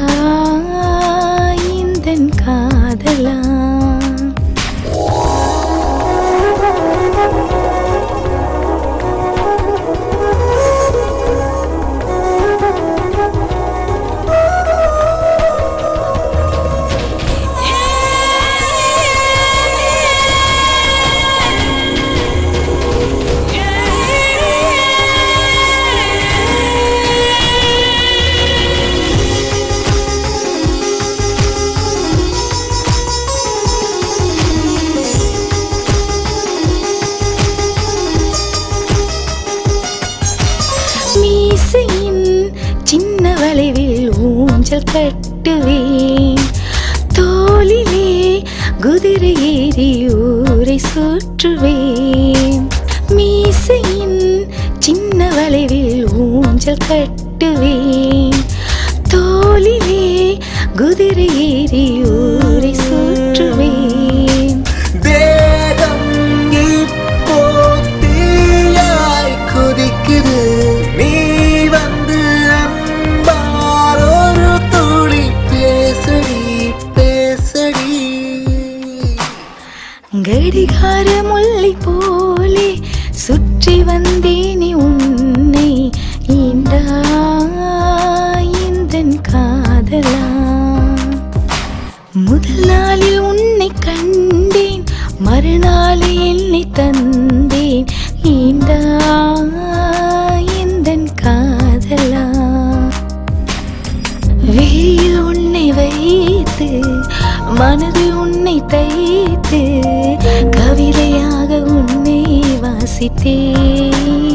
இந்தன் காதலா. சின்ன வளைவில் ஊஞ்சல் கட்டுவேன், தோளிலே குதிரை ஏறி ஊரை சுற்றுவேன். மீசையின் சின்ன வளைவில் ஊஞ்சல் கட்டுவேன், தோளிலே குதிரை ஏறி ஊரை சுற்றுவேன். தேகம் இப்போ தீயாய் கொதிக்குது, நீ வந்து அன்பால் ஒரு துளி பேசடி பேசடி. கடிகார முல்லை போலே சுற்றி வந்தேனே உன்னை ஈண்டா இந்தன் காதலா. முதல் நாளில் உன்னை கண்டேன், மறுநாள் என்னை தந்தேன் ஈண்டா இந்தன் காதலா. வெயில் உன்னை வைத்து மனதில் உன்னை தைத்து கவிதையாக உன்னை வாசித்தேன்.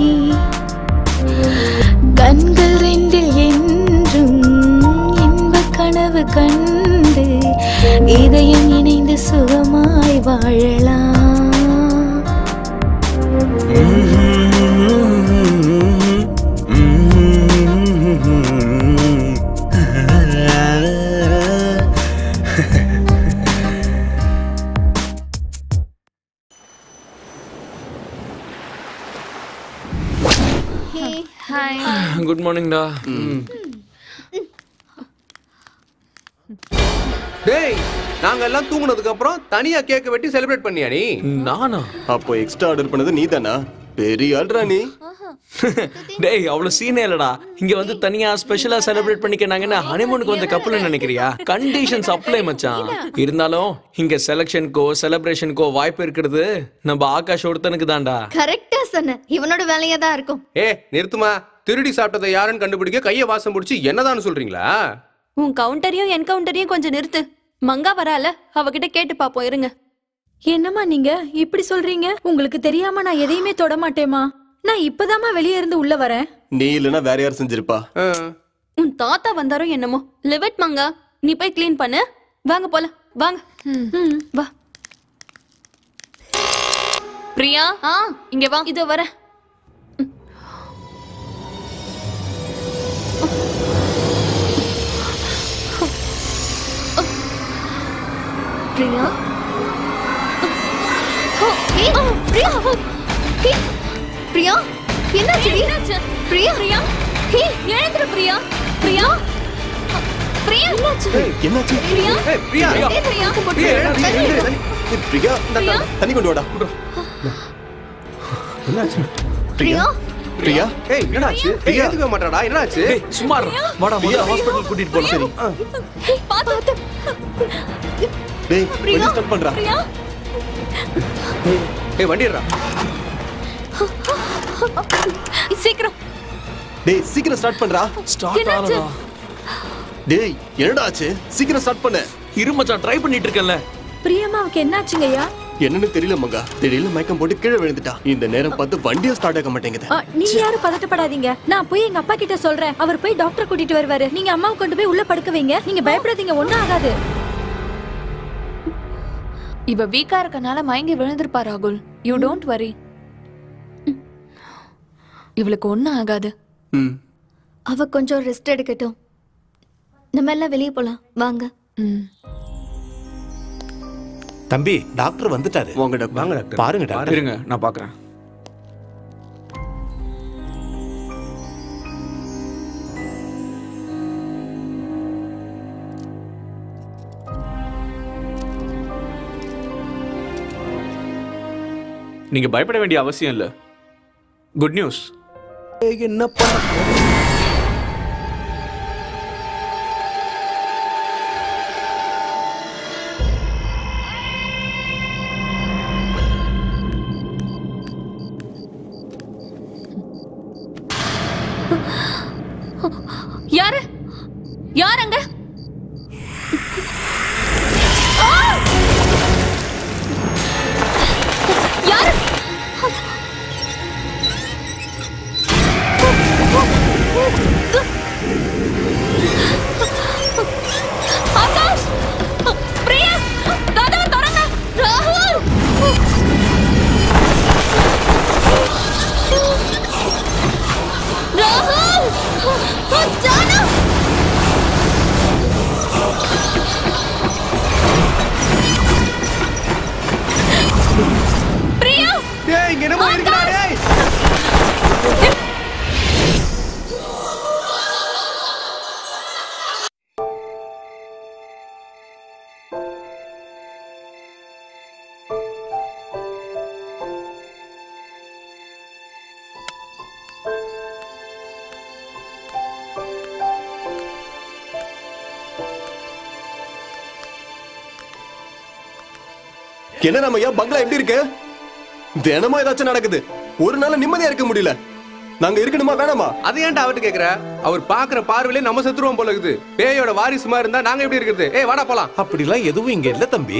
கண்கள் ரெண்டில் என்றும் இன்ப கனவு கண்டு இதயம் இணைந்து சுகமாய் வாழலாம். குட் மார்னிங்டா. டேய், நாங்க எல்லாம் தூங்குனதுக்கு அப்புறம் தனியா கேக் வெட்டி செலிப்ரேட் பண்ணியா நீ? நானா? அப்போ எக்ஸ்ட்ரா ஆர்டர் பண்ணது நீ தானா? பெரிய ஆள்ரா நீ. டேய், அவ்வளவு சீனே இல்லடா. இங்க வந்து தனியா ஸ்பெஷலா செலிப்ரேட் பண்ணிக்கனாங்கன்னா ஹனிமூனுக்கு வந்த கப்பல்னு நினைக்கிறியா? கண்டிஷன்ஸ் அப்ளை மச்சான். இருந்தாலும் இங்க செலக்ஷனுக்கோ செலிப்ரேஷனுக்கோ வாய்ப்பு இருக்கிறது நம்ம ஆகாஷ் ஒருத்தனுக்கு தான்டா. கரெக்டா சொன்ன. இவனோட வேலையா தான் இருக்கும். நிறுத்துமா. திருடி சாப்பிட்டதை யாருன்னு கண்டுபிடிக்க கைய வாசம் பிடிச்சி என்னதான்னு சொல்றீங்களா? உன் கவுண்டரையும் என்கவுண்டரையும் கொஞ்சம் நிறுத்து. மங்கா வரால, அவகிட்ட கேட்டு பாப்போம் இருங்க. என்னம்மா நீங்க இப்படி சொல்றீங்க? உங்களுக்கு தெரியாம நான் எதையுமே தொட மாட்டேமா. நான் இப்பதாம்மா வெளியே இருந்து உள்ள வரேன். நீ இல்லனா வேற யார் செஞ்சிருப்பா? உன் தாத்தா வந்தாரோ என்னமோ. லிவட் மங்கா, நீ போய் க்ளீன் பண்ணு. வாங்க போலாம், வாங்க. வா பிரியா, இங்க வா. இதோ வர. பிரியா, பிரியா, பிரியா, என்னாச்சு? பிரியா, பிரியா, எழுந்துரு பிரியா. பிரியா, பிரியா, என்னாச்சு? என்னாச்சு? பிரியா, பிரியா, பிரியா, தண்ணி கொண்டு வாடா. என்னாச்சு? பிரியா, பிரியா, என்னாச்சு? ஏத்துக்க மாட்டாடா. என்னாச்சு? சும்மா வாடா, முதல்ல ஹாஸ்பிடல் கூட்டிட்டு போலாம். சரி. பாத்து. டேய், வண்டி ஸ்டார்ட் பண்றா. வண்டிடுறா. சீக்கிரம். டேய், சீக்கிரம் ஸ்டார்ட் பண்றா. ஸ்டார்ட் ஆறடா. டேய், என்னடா ஆச்சு? சீக்கிரம் ஸ்டார்ட் பண்ணு. இரு மச்சான், ட்ரை பண்ணிட்டு இருக்கேன்ல. பிரியம்மாவுக்கு என்னாச்சுங்கய்யா? என்னன்னு தெரியல மங்கா. திடீர்னு மயக்கம் போட்டு கீழே விழுந்துட்டா. இந்த நேரம் பார்த்து வண்டியும் ஸ்டார்ட் ஆக மாட்டேங்குது. நீங்க யாரும் பதட்டப்படாதீங்க. நான் போய் எங்க அப்பா கிட்ட சொல்றேன். அவர் போய் டாக்டர் கூட்டிட்டு வருவாரு. நீங்க அம்மாவை கொண்டு போய் உள்ள படுக்க வைங்க. நீங்க பயப்படாதீங்க, ஒண்ணும் ஆகாது. இவ வீக்கா இருக்கனால மயங்கி விழுந்திருப்பா ராகுல். You don't worry. இவளுக்கு ஒண்ணும் ஆகாது. அவ கொஞ்சம் ரெஸ்ட் எடுக்கட்டும். நம்ம எல்லாம் வெளியே போலாம் வாங்க. தம்பி டாக்டர் வந்துட்டாரு. வாங்க டாக்டர். பாருங்க டாக்டர். இருங்க நான் பாக்குறேன். நீங்க பயப்பட வேண்டிய அவசியம் இல்ல. Good news. என்ன பண்ண யாரு யார் அங்க? யாரு? ஆகாஷ், பிரியா, கதவை திறங்க. ராகுல், ராகுல், ஜானு. பிரியா, டேய் இங்க என்ன இருக்கடா டேய். என்ன ராமையா பங்களா எப்படி இருக்கு? தினமும் ஏதாச்சும் நடக்குது. ஒரு நாள் நிம்மதியா இருக்க முடியல. நாங்க இருக்கணுமா வேணாமா? அதை ஏன்டா அவர்கிட்ட கேக்குற? அவர் பாக்குற பார்வையிலே நம்ம செத்துருவோம் போல இருக்குது. பேயோட வாரிசுமா இருந்தா நாங்க எப்படி இருக்கிறது? ஏய் வாடா போலாம். அப்படிலாம் எதுவும் இங்க இல்ல தம்பி.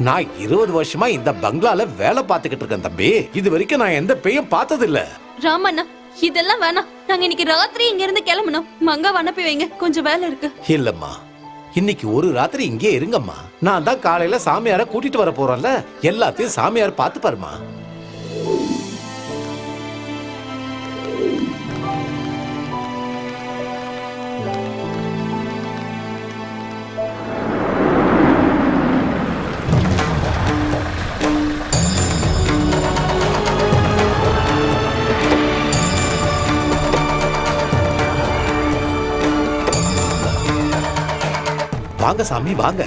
நான் 20 வருஷமா இந்த பங்களால வேலை பார்த்துக்கிட்டு இருக்கேன் தம்பி. இது வரைக்கும் நான் எந்த பேயும் பார்த்தது இல்ல. ராமண்ணா, இதெல்லாம் வேணாம். நாங்க இன்னைக்கு ராத்திரி இங்க இருந்து கிளம்பணும். மங்காவை அனுப்பி வைங்க, கொஞ்சம் வேலை இருக்கு. இல்லம்மா, இன்னைக்கு ஒரு ராத்திரி இங்கே இருங்கம்மா. நான் தான் காலையில சாமியார கூட்டிட்டு வர போறேன்ல, எல்லாத்தையும் சாமியார் பார்த்து பாருமா. வாங்க சாமி வாங்க.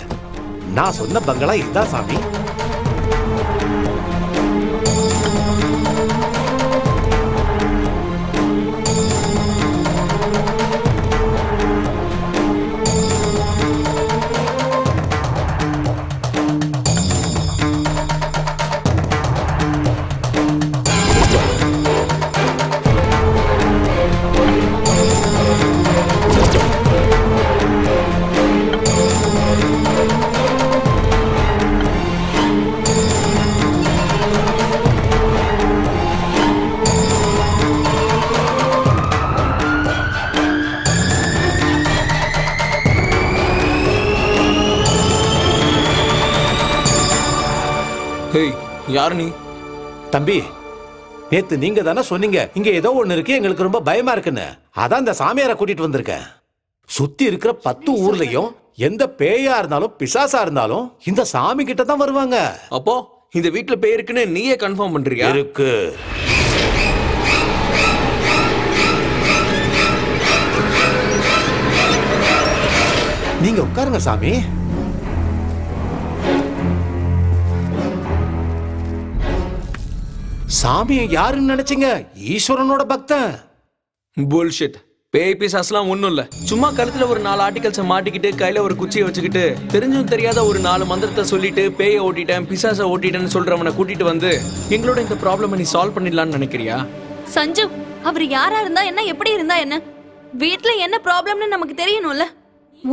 நான் சொன்ன பங்களா இதுதான் சாமி. யாரு நீ? தம்பி, நேத்து நீங்க தானே சொன்னீங்க இங்க ஏதோ ஒண்ணு இருக்கு, எங்களுக்கு ரொம்ப பயமா இருக்குன்னு. அதான் இந்த சாமியாரை கூட்டிட்டு வந்திருக்கேன். சுத்தி இருக்கிற 10 ஊர்லயும் எந்த பேயா இருந்தாலும் பிசாசா இருந்தாலும் இந்த சாமி கிட்ட தான் வருவாங்க. அப்போ இந்த வீட்டுல பேய் இருக்குன்னு நீயே கன்ஃபார்ம் பண்றியா? இருக்கு. நீங்க உட்காருங்க சாமி. சாமியை யாருன்னு நினைச்சீங்க? ஈஸ்வரனோட பக்தன். புல்ஷிட். பேய் பிசாஸ்லாம் ஒண்ணும் இல்ல. சும்மா கழுத்துல ஒரு 4 ஆர்டிகல்ஸை மாட்டிக்கிட்டு கையில ஒரு குச்சியை வச்சுக்கிட்டு தெரிஞ்சும் தெரியாத ஒரு 4 மந்திரத்தை சொல்லிட்டு பேயை ஓட்டிட்டேன் பிசாசை ஓட்டிட்டேன்னு சொல்றவனை கூட்டிட்டு வந்து எங்களோட இந்த ப்ராப்ளம் நீ சால்வ் பண்ணிடலாம்னு நினைக்கிறியா? சஞ்சு, அவர் யாரா இருந்தா என்ன, எப்படி இருந்தா என்ன, வீட்ல என்ன ப்ராப்ளம்னு நமக்கு தெரியணும்ல.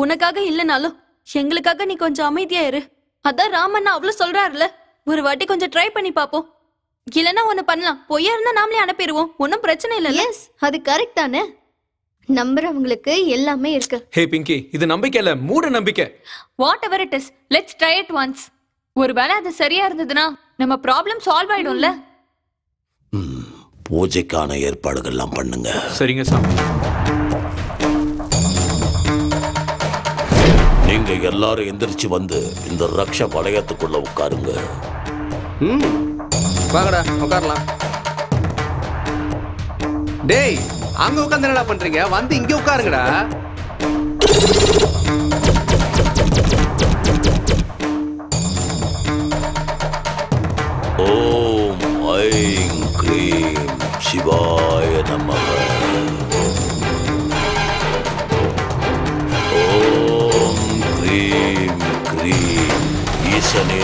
உனக்காக இல்லனாலும் எங்களுக்காக நீ கொஞ்சம் அமைதியா இரு. அதான் ராமண்ணா அவ்வளவு சொல்றாருல, ஒரு வாட்டி கொஞ்சம் ட்ரை பண்ணி பாப்போம். இல்லனா ஒண்ணு பண்ணலாம், பொய்யா இருந்தா நாமளே அனுப்பிடுவோம், ஒன்னும் பிரச்சனை இல்ல. எஸ், அது கரெக்ட் தானே. நம்புறவங்களுக்கு எல்லாமே இருக்கு. ஹே பிங்கி, இது நம்பிக்கை இல்ல, மூட நம்பிக்கை. What ever it is, let's try it once. ஒருவேளை அது சரியா இருந்ததுன்னா நம்ம ப்ராப்ளம் சால்வ் ஆயிடும்ல. பூஜைக்கான ஏற்பாடுகள்லாம் பண்ணுங்க. சரிங்க சாமி. நீங்க எல்லாரும் எந்திரிச்சு வந்து இந்த ரக்ஷ வளையத்துக்குள்ள உட்காருங்க. வாங்கடா உட்காரலாம். டேய் அங்க உட்கார்ந்து என்னடா பண்றீங்க? வந்து இங்க உட்காருங்கடா. ஓம் ஐம் க்ரீம் சிவாய நமஹ. ஓம் க்ரீம் க்ரீம் ஈசனே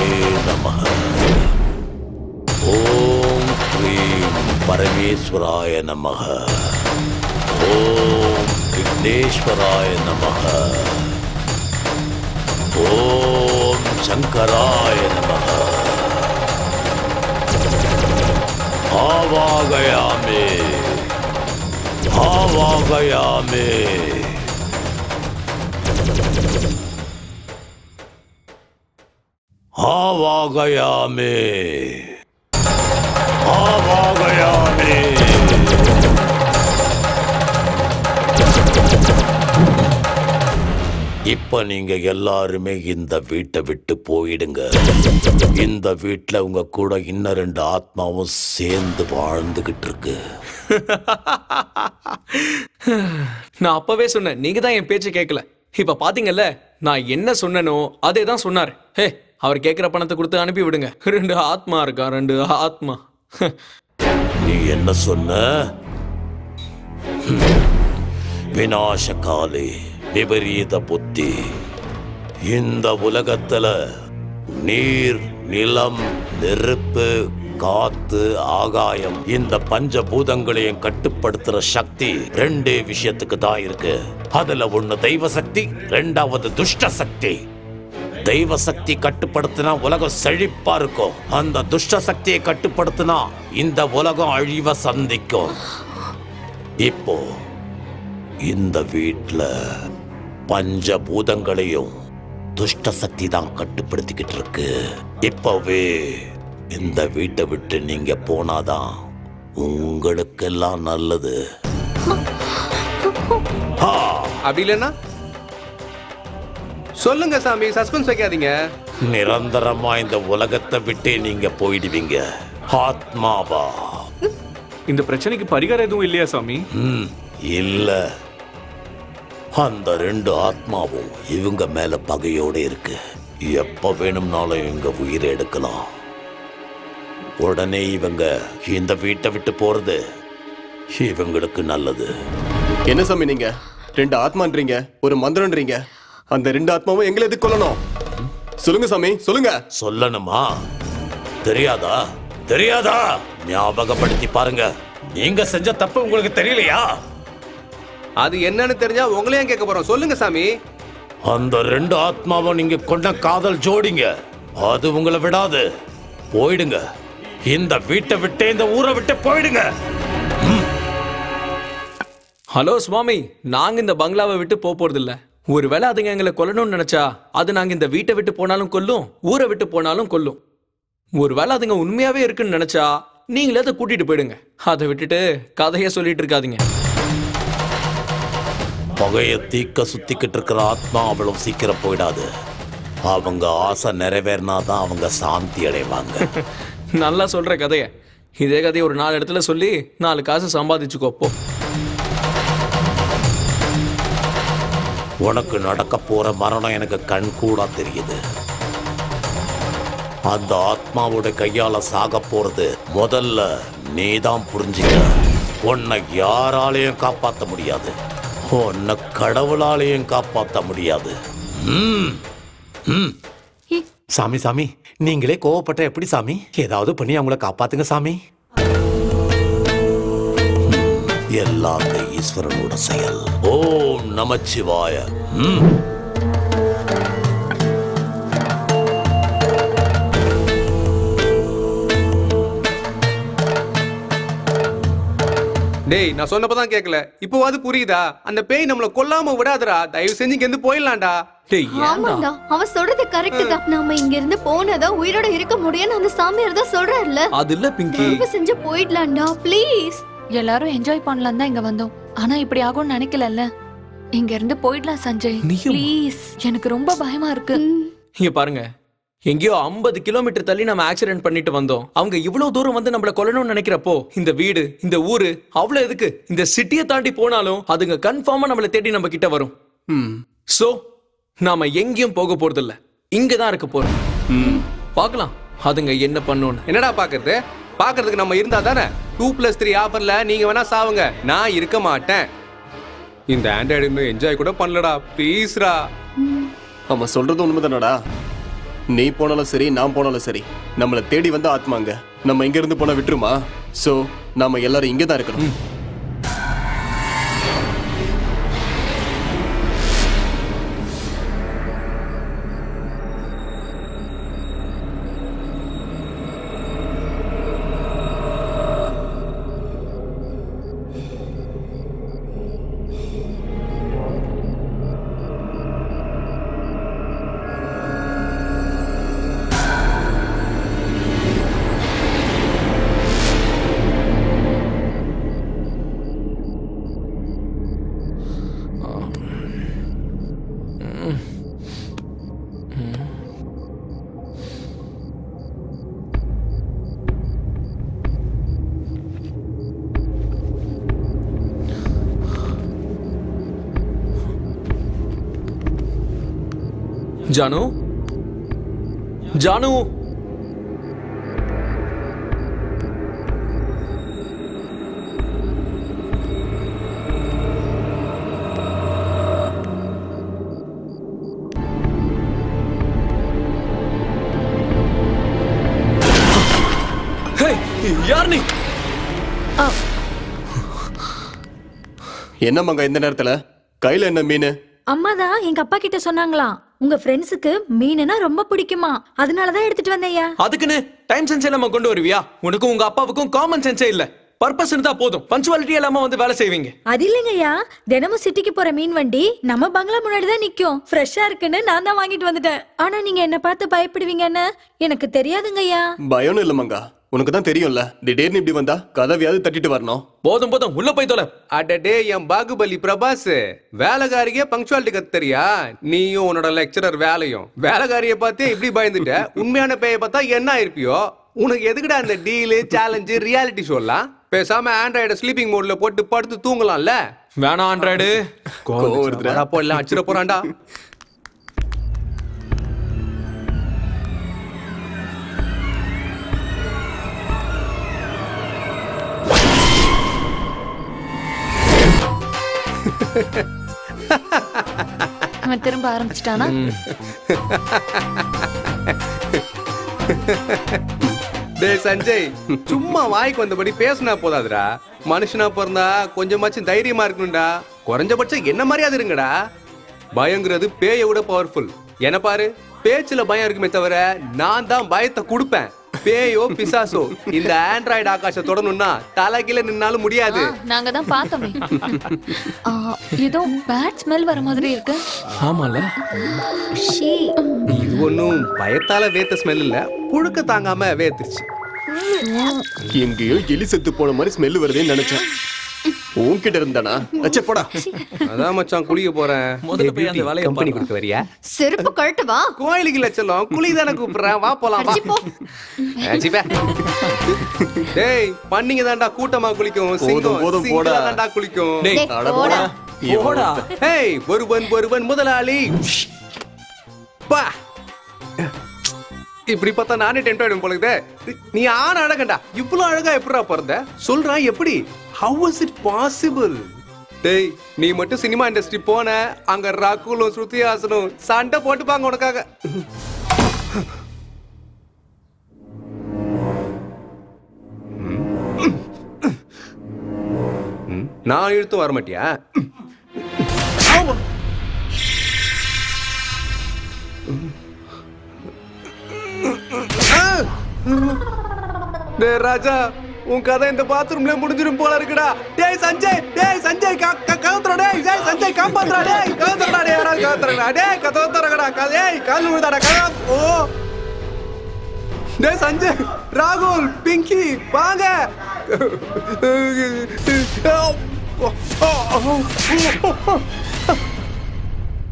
நமஹ. ஓம் க்ரீம் பரமேஸ்வராய நமஹ. ஓம் விக்னேஸ்வராய நமஹ. ஓம் சங்கராய நமஹ. ஆவாகயாமே ஆவாகயாமே. ஆவாகயாமே ஆவாகயாமே. இப்ப நீங்க எல்லாருமே இந்த வீட்டை விட்டு போயிடுங்க. இந்த வீட்டுல உங்க கூட இன்னும் 2 ஆத்மாவும் சேர்ந்து வாழ்ந்துகிட்டு இருக்கு. நான் அப்பவே சொன்னேன், நீங்க தான் என் பேச்சு கேட்கல. இப்ப பாத்தீங்கல்ல, நான் என்ன சொன்னனோ அதே தான் சொன்னார். ஹே, அவர் கேட்கிற பணத்தை கொடுத்து அனுப்பி விடுங்க. 2 ஆத்மா இருக்கா, 2 ஆத்மா. நீ என்ன சொன்ன? விநாசகாலே விபரீத புத்தி. இந்த உலகத்துல நீர், நிலம், நெருப்பு, காத்து, ஆகாயம், இந்த பஞ்சபூதங்களையும் கட்டுப்படுத்துற சக்தி 2 விஷயத்துக்கு தான் இருக்கு. அதுல ஒண்ணு தெய்வ சக்தி, 2வது துஷ்ட சக்தி. தெய்வ சக்தி கட்டுப்படுத்தினா உலகம் செழிப்பா இருக்கும். அந்த துஷ்ட சக்தியை கட்டுப்படுத்தினா இந்த உலகம் அழிவை சந்திக்கும். இப்போ இந்த வீட்டுல பஞ்சபூதங்களையும் துஷ்ட சக்தி தான் கட்டுப்படுத்திக்கிட்டு இருக்கு. இப்பவே இந்த வீட்டை விட்டு நீங்க போனாதான் உங்களுக்கெல்லாம் நல்லது. அப்படி இல்லைன்னா சொல்லுங்க சாமி, சஸ்பென்ஸ் வைக்காதீங்க. நிரந்தரமா இந்த உலகத்தை விட்டே நீங்க போயிடுவீங்க. ஆத்மாவா? இந்த பிரச்சனைக்கு பரிகாரம் எதுவும் இல்லையா சாமி? இல்ல. அந்த 2 ஆத்மாவும் இவங்க மேல பகையோட இருக்கு. எப்ப வேணும்னாலும் இவங்க உயிரை எடுக்கலாம். உடனே இவங்க இந்த வீட்டை விட்டு போறது இவங்களுக்கு நல்லது. என்ன சாமி நீங்க 2 ஆத்மான்றீங்க, ஒரு மந்திரம்ன்றீங்க. அந்த 2 ஆத்மாவும் எங்களை எதுக்கு கொல்லணும்? சொல்லுங்க சாமி, சொல்லுங்க. சொல்லணுமா? தெரியாதா? தெரியாதா? ஞாபகப்படுத்தி பாருங்க. நீங்க செஞ்ச தப்பு உங்களுக்கு தெரியலையா? அது என்னன்னு தெரிஞ்சா உங்களையும் கேட்க போறோம். சொல்லுங்க சாமி. அந்த 2 ஆத்மாவை நீங்க கொண்ட காதல் ஜோடிங்க. அது உங்களை விடாது. போயிடுங்க. இந்த வீட்டை விட்டு, இந்த ஊரை விட்டு போயிடுங்க. ஹலோ சுவாமி, நாங்க இந்த பங்களாவை விட்டு போறது இல்ல. ஒருவேளை அதுங்க எங்களை கொல்லணும்னு நினைச்சா அது நாங்க இந்த வீட்டை விட்டு போனாலும் கொல்லும், ஊரை விட்டு போனாலும் கொல்லும். ஒருவேளை அதுங்க உண்மையாவே இருக்குன்னு நினைச்சா நீங்களே அதை கூட்டிட்டு போயிடுங்க. அதை விட்டுட்டு கதையை சொல்லிட்டு இருக்காதீங்க. பகைய தீக்க சுத்திக்கிட்டு இருக்கிற ஆத்மா அவ்வளவு சீக்கிரம் போயிடாது. அவங்க ஆசை நிறைவேறினாதான் அவங்க சாந்தி அடைவாங்க. நல்லா சொல்ற கதைய. இதே கதையை ஒரு 4 இடத்துல சொல்லி 4 காசு சம்பாதிச்சுக்கோப்போ. உனக்கு நடக்க போற மரணம் எனக்கு கண் கூட தெரியுது. அந்த ஆத்மாவோட கையால சாக போறது முதல்ல நீதான் புரிஞ்சுக்க. உன்னை யாராலையும் காப்பாற்ற முடியாது. உன்னை கடவுளாலையும் காப்பாற்ற முடியாது. சாமி சாமி, நீங்களே கோவப்பட்ட எப்படி சாமி? ஏதாவது பண்ணி அவங்கள காப்பாத்துங்க சாமி. எல்லாம் ஈஸ்வரனோட செயல். ஓம் நமச்சிவாய. டேய், நான் சொன்னப்பதான் கேட்கல, இப்போவாது புரியுதா? அந்த பேய் நம்மள கொல்லாம விடாதடா. தயவு செஞ்சு இங்க இருந்து போயிடலாம்டா. ஆமாண்டா, அவன் சொல்றது கரெக்ட் தான். நாம இங்க இருந்து போனதான் உயிரோட இருக்க முடியும்னு அந்த சாமியார் தான் சொல்றாருல்ல. அது இல்ல பிங்கி, தயவு செஞ்சு போயிடலாம்டா ப்ளீஸ். எல்லாரும் என்ஜாய் பண்ணலாம் தான் இங்க வந்தோம். ஆனா இப்படி ஆகும்னு நினைக்கலல்ல. இங்க இருந்து போயிடலாம் சஞ்சய். ப்ளீஸ், எனக்கு ரொம்ப பயமா இருக்கு. இங்க பாருங்க, எங்கேயோ 50 கிலோமீட்டர் தள்ளி நம்ம ஆக்சிடென்ட் பண்ணிட்டு வந்தோம். அவங்க இவ்வளவு தூரம் வந்து நம்மள கொல்லணும்னு நினைக்கிறப்போ இந்த வீடு, இந்த ஊரு அவ்வளவு எதுக்கு? இந்த சிட்டியை தாண்டி போனாலும் அதுங்க கன்ஃபார்மா நம்மள தேடி நம்ம கிட்ட வரும். சோ நாம எங்கேயும் போக போறது இல்ல, இங்கதான் இருக்க போறோம். பாக்கலாம் அதுங்க என்ன பண்ணுன்னு. என்னடா பாக்குறது? பாக்குறதுக்கு நம்ம இருந்தா தானே. 2+3 ஆஃபர்ல நீங்க வேணா சாவுங்க, நான் இருக்க மாட்டேன். இந்த ஆண்ட்ராய்டு இன்னும் என்ஜாய் கூட பண்ணலடா, ப்ளீஸ்ரா. ஆமா, சொல்றது உண்மைதானடா. நீ போனாலும் சரி, நான் போனாலும் சரி, நம்மளை தேடி வந்து ஆத்மாங்க. நம்ம இங்க இருந்து போனா விட்டுருமா? சோ நாம எல்லாரும் இங்க தான் இருக்கணும். ஜானு, ஜானு, யார் நீ? என்ன மங்க இந்த நேரத்துல கையில என்ன மீன்? அம்மா தான் எங்க அப்பா கிட்ட சொன்னாங்களாம், உங்க ஃப்ரெண்ட்ஸுக்கு மீனுனா ரொம்ப பிடிக்குமா, அதனாலதான் எடுத்துட்டு வந்தேயா. அதுக்குன்னு டைம் சென்ஸ் இல்லாம கொண்டு வருவியா? உனக்கும் உங்க அப்பாவுக்கும் காமன் சென்ஸே இல்ல. பர்பஸ் இருந்தா போதும், பஞ்சுவாலிட்டி இல்லாம வந்து வேலை செய்வீங்க. அது இல்லைங்கய்யா, தினமும் சிட்டிக்கு போற மீன் வண்டி நம்ம பங்களா முன்னாடி தான் நிக்கும். ஃப்ரெஷ்ஷா இருக்குன்னு நான் தான் வாங்கிட்டு வந்துட்டேன். ஆனா நீங்க என்ன பார்த்து பயப்படுவீங்கன்னு எனக்கு தெரியாதுங்கய்யா. பயனும் இல்ல மங்கா, உனக்கு தான் தெரியும்ல, திடீர்னு இப்படி வந்தா கதவையாவது தட்டிட்டு வரணும். போதும் போதும், உள்ள போய் தொலை. அடடே என் பாகுபலி பிரபாஸ், வேலைக்காரியே பங்க்சுவாலிட்டி கத்துறியா? நீயும் உன்னோட லெக்சரர் வேலையும். வேலைக்காரியை பார்த்தே இப்படி பயந்துட்ட, உண்மையான பேயை பார்த்தா என்ன இருப்பியோ? உனக்கு எதுக்குடா அந்த டீலு, சேலஞ்சு, ரியாலிட்டி ஷோலாம்? பேசாம ஆண்ட்ராய்டு ஸ்லீப்பிங் மோட்ல போட்டு படுத்து தூங்கலாம்ல. வேணாம் ஆண்ட்ராய்டு, அப்போ எல்லாம் அடிச்சிட போறான்டா. அவன் திரும்ப ஆரம்பிச்சிட்டானா? டேய் சஞ்சய், சும்மா வாய்க்கு வந்தபடி பேசினா போதாதுடா. மனுஷனா பிறந்தா கொஞ்சமாச்சும் தைரியமா இருக்கணும்டா. குறைஞ்சபட்சம் என்ன மரியாதை இருங்கடா. பயங்கிறது பேயை விட பவர்ஃபுல். என்ன பாரு, பேச்சுல பயம் இருக்குமே தவிர நான் தான் பயத்தை கொடுப்பேன். பேயோ பிசாசோ இந்த ஆண்ட்ராய்டு ஆகாஷ தொடணும்னா தலைகீழ நின்னாலும் முடியாது. நாங்க தான் பார்த்தோமே. ஏதோ பேட் ஸ்மெல் வர மாதிரி இருக்கு. ஆமால, இது ஒன்னும் பயத்தால வேத்த ஸ்மெல் இல்ல, புழுக்க தாங்காம வேத்துருச்சு. எங்கேயோ எலி செத்து போன மாதிரி ஸ்மெல் வருதுன்னு நினைச்சேன். உன்கிட்ட இருந்தானா? அச்சே போடா. அதான் மச்சான் குளிக்க போறேன். முதல்ல போய் அந்த வேலையை கம்பெனி கொடுக்க வரியா? செருப்பு கழட்டு வா. கோயிலுக்கு லட்சம் குளி தானே கூப்பிடுறேன், வா போலாம். டேய் பண்ணிங்க தான்டா கூட்டமா குளிக்கும். சிங்கம் சிங்கிளா தான்டா குளிக்கும். டேய் போடா. போடா. ஹேய் ஒருவன் முதலாளி. பா இப்படி பார்த்தா நானே டென்ட் ஆயிடும் போல இருக்குதே. நீ ஆன அழகண்டா, இவ்வளவு அழகா எப்படிடா பிறந்த? சொல்றா எப்படி? How was it possible? டேய் நீ மட்டும் சினிமா இண்டஸ்ட்ரி போன, அங்க ராகுலும் ஸ்ருதிஹாசனும் சண்டை போட்டுப்பாங்க உனக்காக. நான் இழுத்து வர மாட்டியா? டேய் ராஜா, உன் கதை இந்த பாத்ரூம்ல முடிஞ்சிரும் போல இருக்குடா. டேய் சஞ்சய், கவுத்துறா. டேய் சஞ்சய் காப்பாத்துறா. டேய் கவுத்துறா. டேய் யாராவது கவுத்துறா. டேய் கவுத்துறடா. டேய் கால் விழுதாடா. ஓ டேய் சஞ்சய், ராகுல், பிங்கி வாங்க.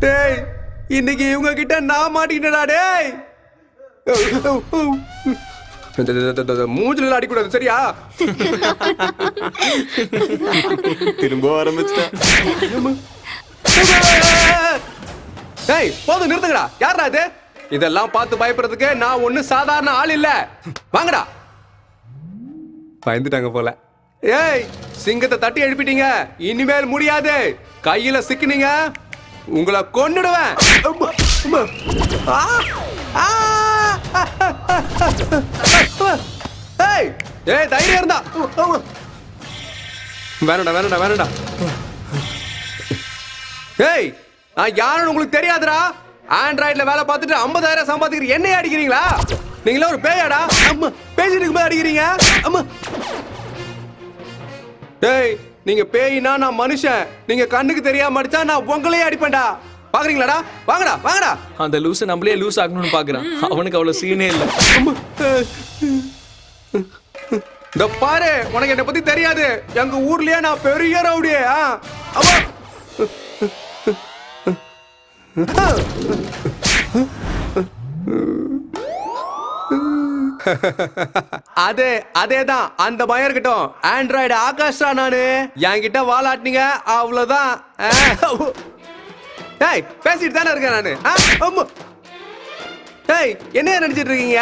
டேய் இன்னைக்கு இவங்க கிட்ட நான் மாட்டிக்கிட்டேடா டேய். மூஞ்சில அடிக்கூடாது சரியா? திரும்ப ஆரம்பிச்சிட்டேன். டேய் போதும் நிறுத்துங்கடா. யாரா இது? இதெல்லாம் பார்த்து பயப்படுறதுக்கு நான் ஒண்ணு சாதாரண ஆள் இல்ல. வாங்கடா. பயந்துட்டாங்க போல. ஏய் சிங்கத்தை தட்டி எழுப்பிட்டீங்க. இனிமேல் முடியாது. கையில சிக்கினீங்க உங்களை கொன்னுடுவேன். ஏய் ஏய் தைரியம் இருந்தா வேணடா வேணடா வேணடா. ஏய் நான் யாருன்னு உங்களுக்கு தெரியாதுடா. ஆண்ட்ராய்ட்ல வேலை பார்த்துட்டு 50,000 சம்பாதிக்கிறீங்க. என்னைய அடிக்கிறீங்களா? நீங்களே ஒரு பேயாடா? அம்மா பேசிட்டு இருக்கும்போது அடிக்கிறீங்க. அம்மா டேய் நீங்க பேயினா நான் மனுஷன். நீங்க கண்ணுக்கு தெரியாம அடிச்சா நான் உங்களையே அடிப்பேன்டா. பாக்குறீங்களாடா? வாங்கடா வாங்கடா. அந்த லூச நம்மளே லூஸ் ஆகணும்னு பாக்குறான். அவனுக்கு அவ்வளவு சீனே இல்ல. இந்த பாரு உனக்கு என்ன பத்தி தெரியாது. எங்க ஊர்லயே நான் பெரிய ரவுடி. அம்மா அதேதான் அந்த பயம் இருக்கட்டும். ஆண்ட்ராய்டு ஆகாஷ்டா நானு. என்கிட்ட வாலாட்டினீங்க அவ்வளவுதான். டேய் பேசிட்டு தானே இருக்கேன் நானு. டேய் என்ன நினைச்சிட்டு இருக்கீங்க?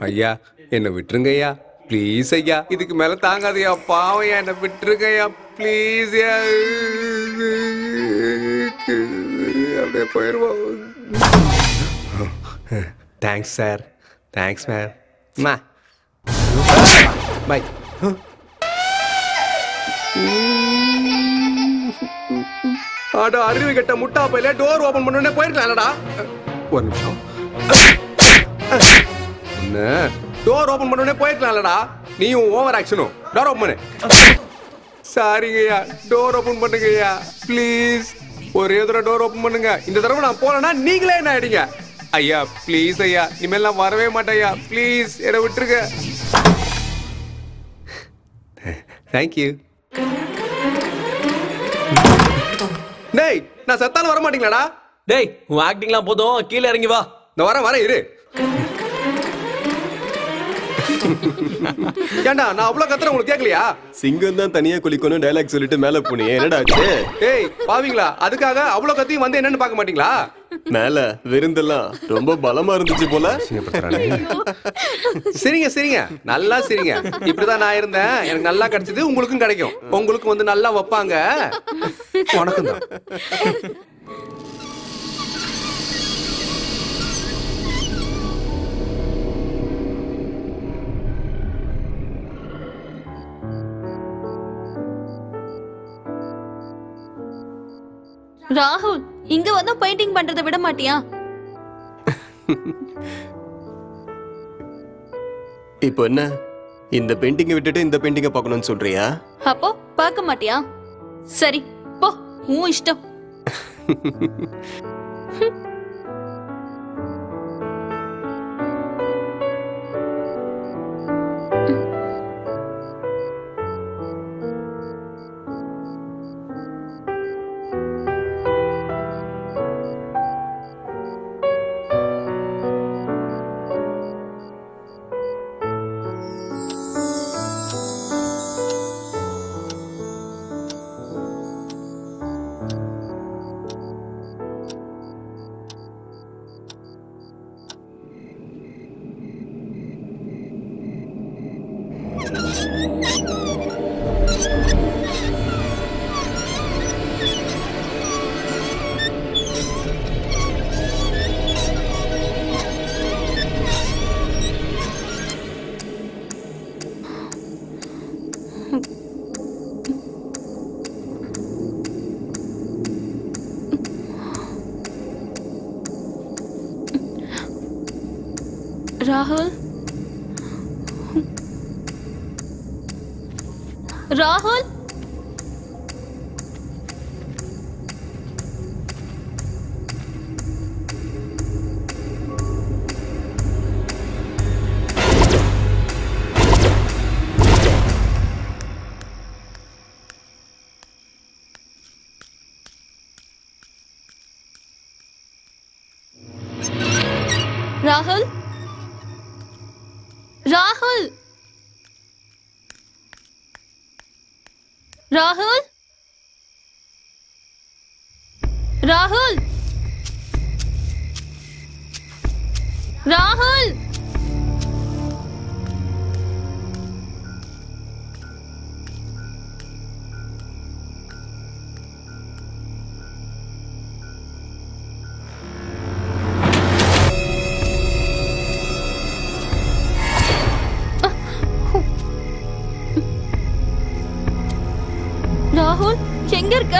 ஐயா என்ன விட்டுருங்க ஐயா ப்ளீஸ் ஐயா. இதுக்கு மேல தாங்காதையா. பாவம் என்ன விட்டுருங்க ஐயா ப்ளீஸ். அப்படியே போயிருவோம். Thanks sir. Thanks ma'am. Bye. ஆடா அறிவு கெட்ட முட்டா பையில டோர் ஓபன் பண்ணனே போயிருக்கலாம்டா. ஒரு நிமிஷம். என்ன டோர் ஓபன் பண்ணனே போயிருக்கலாம்டா. நீயும் ஓவர் ஆக்ஷனும். டோர் ஓபன் பண்ணு. சாரிங்கய்யா டோர் ஓபன் பண்ணுங்கய்யா ப்ளீஸ். ஒரே தடவை டோர் ஓபன் பண்ணுங்க. இந்த தடவை நான் போனேன்னா நீங்களே என்ன ஆயிடுங்க. ஐயா ப்ளீஸ் ஐயா இனிமேல் நான் வரவே மாட்டேன் ஐயா ப்ளீஸ் என்னை விட்டுருங்க. தேங்க்யூ. டேய் நான் சத்தாலும் வர மாட்டீங்களாடா? டேய் உன் ஆக்டிங்லாம் போதும். கீழே இறங்கி வா. இந்த வர இரு. ஏண்டா நான் அவ்வளவு கத்துறேன் உங்களுக்கு கேட்கலையா? சிங்கம் தான் தனியா குளிக்கணும் டைலாக் சொல்லிட்டு மேல போனீங்க. என்னடா ஆச்சு? ஏய் பாவீங்களா அதுக்காக அவ்வளவு கத்தியும் வந்து என்னன்னு பார்க்க மாட்டீங்களா? மேல விருந்தெல்லாம் ரொம்ப பலமா இருந்துச்சு போல. சரிங்க சரிங்க நல்லா சரிங்க. இப்படிதான் நான் இருந்தேன். எனக்கு நல்லா கிடைச்சது உங்களுக்கும் கிடைக்கும். உங்களுக்கு வந்து நல்லா வைப்பாங்க. வணக்கம் தான். ராகுல் இங்க வந்து பெயிண்டிங் பண்றதை விட மாட்டியா? இப்போ என்ன இந்த பெயிண்டிங்கை விட்டுட்டு இந்த பெயிண்டிங்கை பார்க்கணும்னு சொல்றியா? அப்போ பார்க்க மாட்டியா? சரி போ உன் இஷ்டம். ராகுல் ராகுல் ராகுல் ராகுல் ராகுல் ராகுல் ராகுல் ராகுல் எங்க இருக்க?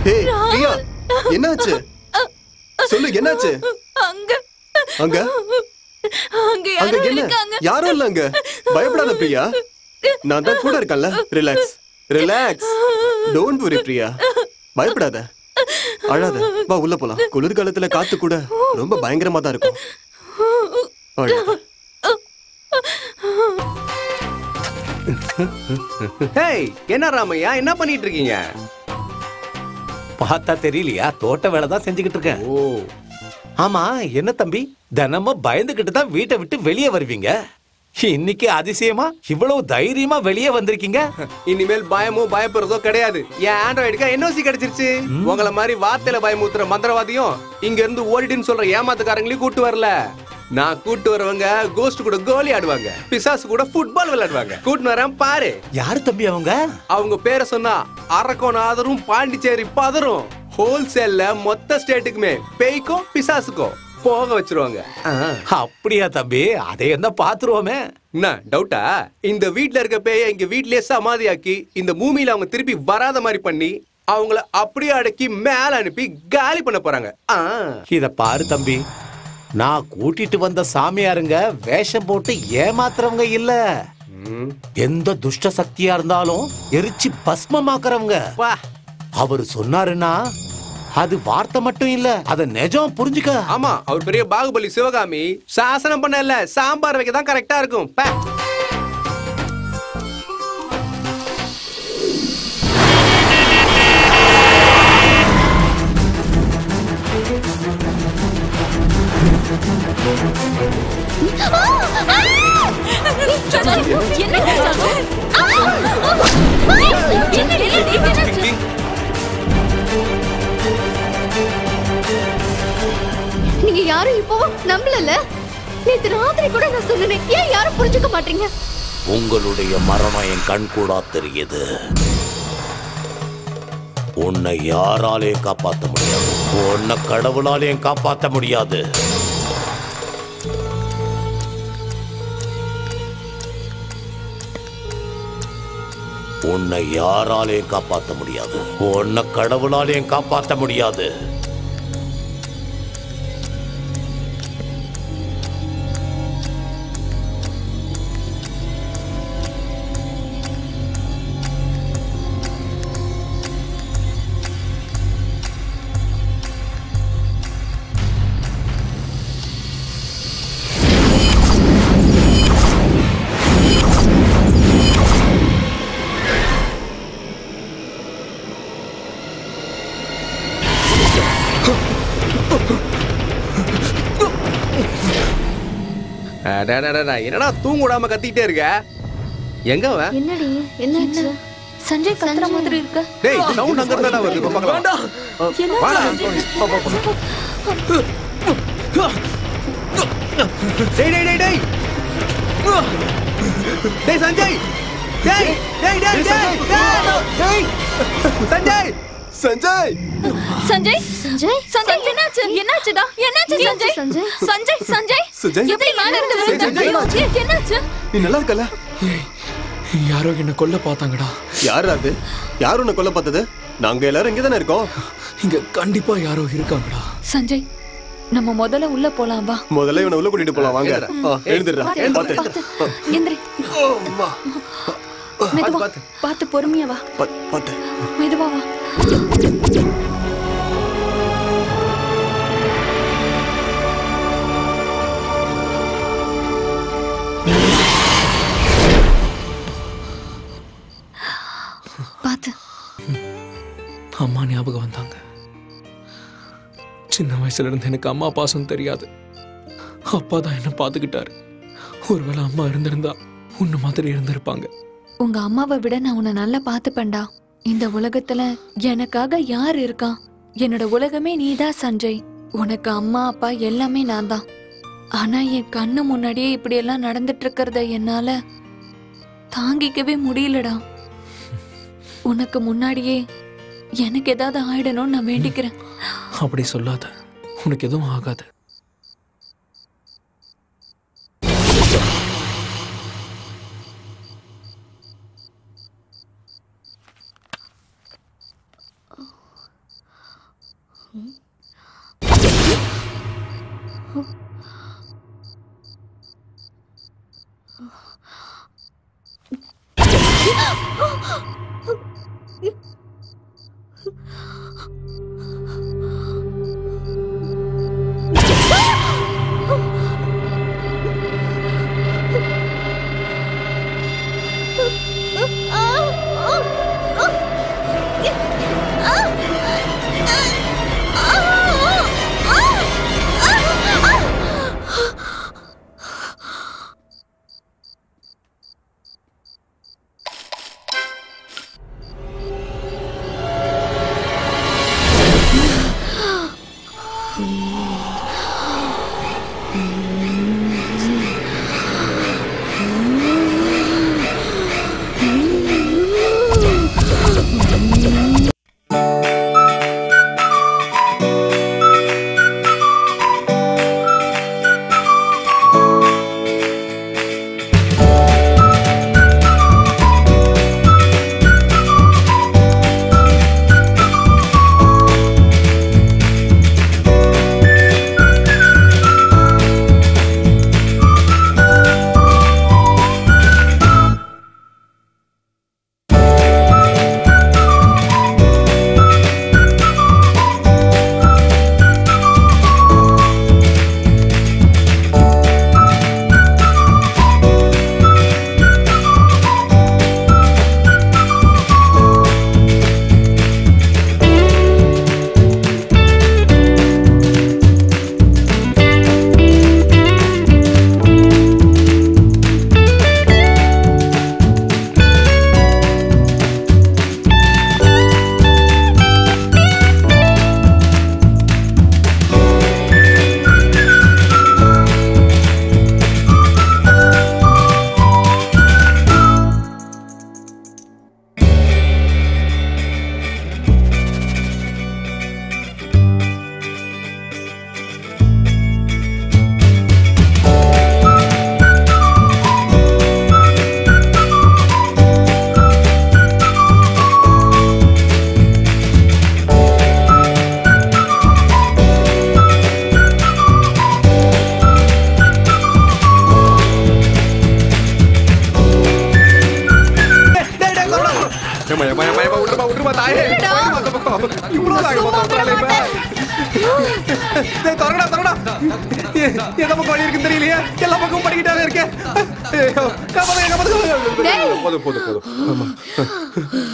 ஹே பிரியா, என்னாச்சு? சொல்லு, என்னாச்சு? அங்க அங்க அங்க அங்க யாரோ என்ன? இருக்காங்க. யாரும் இல்ல அங்க. பயப்படாத பிரியா, நான் தான் கூட இருக்கேன்ல. Relax relax, don't worry Priya, பயப்படாத, அழாத. வா உள்ள போலாம். குளிர்காலத்துல காத்து கூட ரொம்ப பயங்கரமா தான் இருக்கும். அழாத. ஹேய், என்ன ராமையா, என்ன பண்ணிட்டு இருக்கீங்க? பார்த்தா தெரியலையா? தோட்ட வேலை தான் செஞ்சுக்கிட்டு இருக்கேன். ஓ ஆமா, என்ன தம்பி தினமும் பயந்துகிட்டு தான் வீட்டை விட்டு வெளியே வருவீங்க. இன்னைக்கு அதிசயமா இவ்வளவு தைரியமா வெளியே வந்திருக்கீங்க. இனிமேல் பயமோ பயப்படுறதோ கிடையாது. என் ஆண்ட்ராய்டுக்கு என்ஓசி கிடைச்சிருச்சு. உங்களை மாதிரி வார்த்தையில பயமுத்துற மந்திரவாதியும் இங்க இருந்து ஓடிடுன்னு சொல்ற ஏமாத்துக்காரங்களையும் கூட்டு வரல. நான் கூட்டு வரவங்க கோஸ்ட் கூட கோலி ஆடுவாங்க, பிசாசு கூட ஃபுட்பால் விளையாடுவாங்க. கூட்டு வரேன் பாரு. யாரு தம்பி அவங்க? அவங்க பேரை சொன்னா அரக்கோணம் ஆதரும் பாண்டிச்சேரி பதரும். ஹோல்சேல்ல மொத்த ஸ்டேட்டுக்குமே பேய்க்கும் பிசாசுக்கும் போக வச்சிருவாங்க. அப்படியா தம்பி? அதை என்ன பாத்துருவோமே. என்ன டவுட்டா? இந்த வீட்ல இருக்க பேய இங்க வீட்லயே சமாதியாக்கி இந்த பூமியில அவங்க திருப்பி வராத மாதிரி பண்ணி அவங்கள அப்படியே அடக்கி மேல அனுப்பி காலி பண்ண போறாங்க. இத பாரு தம்பி, நான் கூட்டிட்டு வந்த சாமியாருங்க வேஷம் போட்டு ஏமாத்துறவங்க இல்ல. எந்த துஷ்ட சக்தியா இருந்தாலும் எரிச்சு பஸ்மமாக்குறவங்க. அவரு சொன்னாருன்னா அது வார்த்தை மட்டும் இல்ல, அத நிஜம் புரிஞ்சுக்க. ஆமா, அவர் பெரிய பாகுபலி சிவகாமி. சாசனம் பண்ண இல்ல, சாம்பார் வைக்க தான் கரெக்டா இருக்கும். நீங்க யாரும் இப்போ நம்பலல? நேத்து ராத்திரி கூட நான் சொன்னேன், ஏன் யாரும் புரிஞ்சுக்க மாட்டீங்க? உங்களுடைய மரணம் என் கண் கூட தெரியுது. உன்னை யாராலையும் காப்பாற்ற முடியாது, உன்னை கடவுளாலையும் காப்பாற்ற முடியாது. உன்னை யாராலையும் காப்பாற்ற முடியாது, உன்னை கடவுளாலையும் காப்பாற்ற முடியாது. என்னடா தூங்குடாம கத்திட்டே இருக்க? எங்க அவன்? என்னடி என்னாச்சு? சஞ்சய் கத்துற மாதிரி இருக்க. டேய், சவுண்ட் அங்க இருந்தா வருது. பார்க்கலாம். வாடா. டேய் டேய் டேய் டேய். டேய் சஞ்சய். டேய் டேய் டேய் டேய். டேய் சஞ்சய். சஞ்சய் சஞ்சய் சஞ்சய் சஞ்சய் என்னாச்சு? என்னாச்சுடா? என்னாச்சு சஞ்சய்? சஞ்சய் சஞ்சய் சஞ்சய் சஞ்சய் எப்படி மேல இருந்து விழுந்த? என்னாச்சு? நீ நல்லா இருக்கல? யாரோ என்ன கொல்ல பார்த்தாங்கடா. யார் அது? யார் உன்னை கொல்ல பார்த்தது? நாங்க எல்லாரும் இங்க தானே இருக்கோம். இங்க கண்டிப்பா யாரோ இருக்காங்கடா. சஞ்சய், நம்ம முதல்ல உள்ள போலாம் வா. முதல்ல இவனை உள்ள கூட்டிட்டு போலாம் வாங்க. எழுந்திரா. பாத்து எந்திரி. மெதுவா பாத்து பொறுமையா வா. பாத்து மெதுவா வா. அம்மா ஞாபகம் வந்து வயசுல இருந்து எனக்கு அம்மா பாசம் தெரியாது. அப்பா தான் என்ன பாத்துக்கிட்டாரு. ஒருவேளை அம்மா இருந்திருந்தா உன்ன மாதிரி இருந்திருப்பாங்க. உங்க அம்மாவை விட நான் உன்னை நல்லா பாத்துப்பேன்டா. இந்த உலகத்துல எனக்காக யார் இருக்கா? என்னோட உலகமே நீதான் சஞ்சய். உனக்கு அம்மா அப்பா எல்லாமே நான் தான். ஆனா என் கண்ணு முன்னாடியே இப்படி எல்லாம் நடந்துட்டு இருக்கிறத என்னால தாங்கிக்கவே முடியலடா. உனக்கு முன்னாடியே எனக்கு ஏதாவது ஆயிடணும்னு நான் வேண்டிக்கிறேன். அப்படி சொல்லாத, உனக்கு எதுவும் ஆகாது.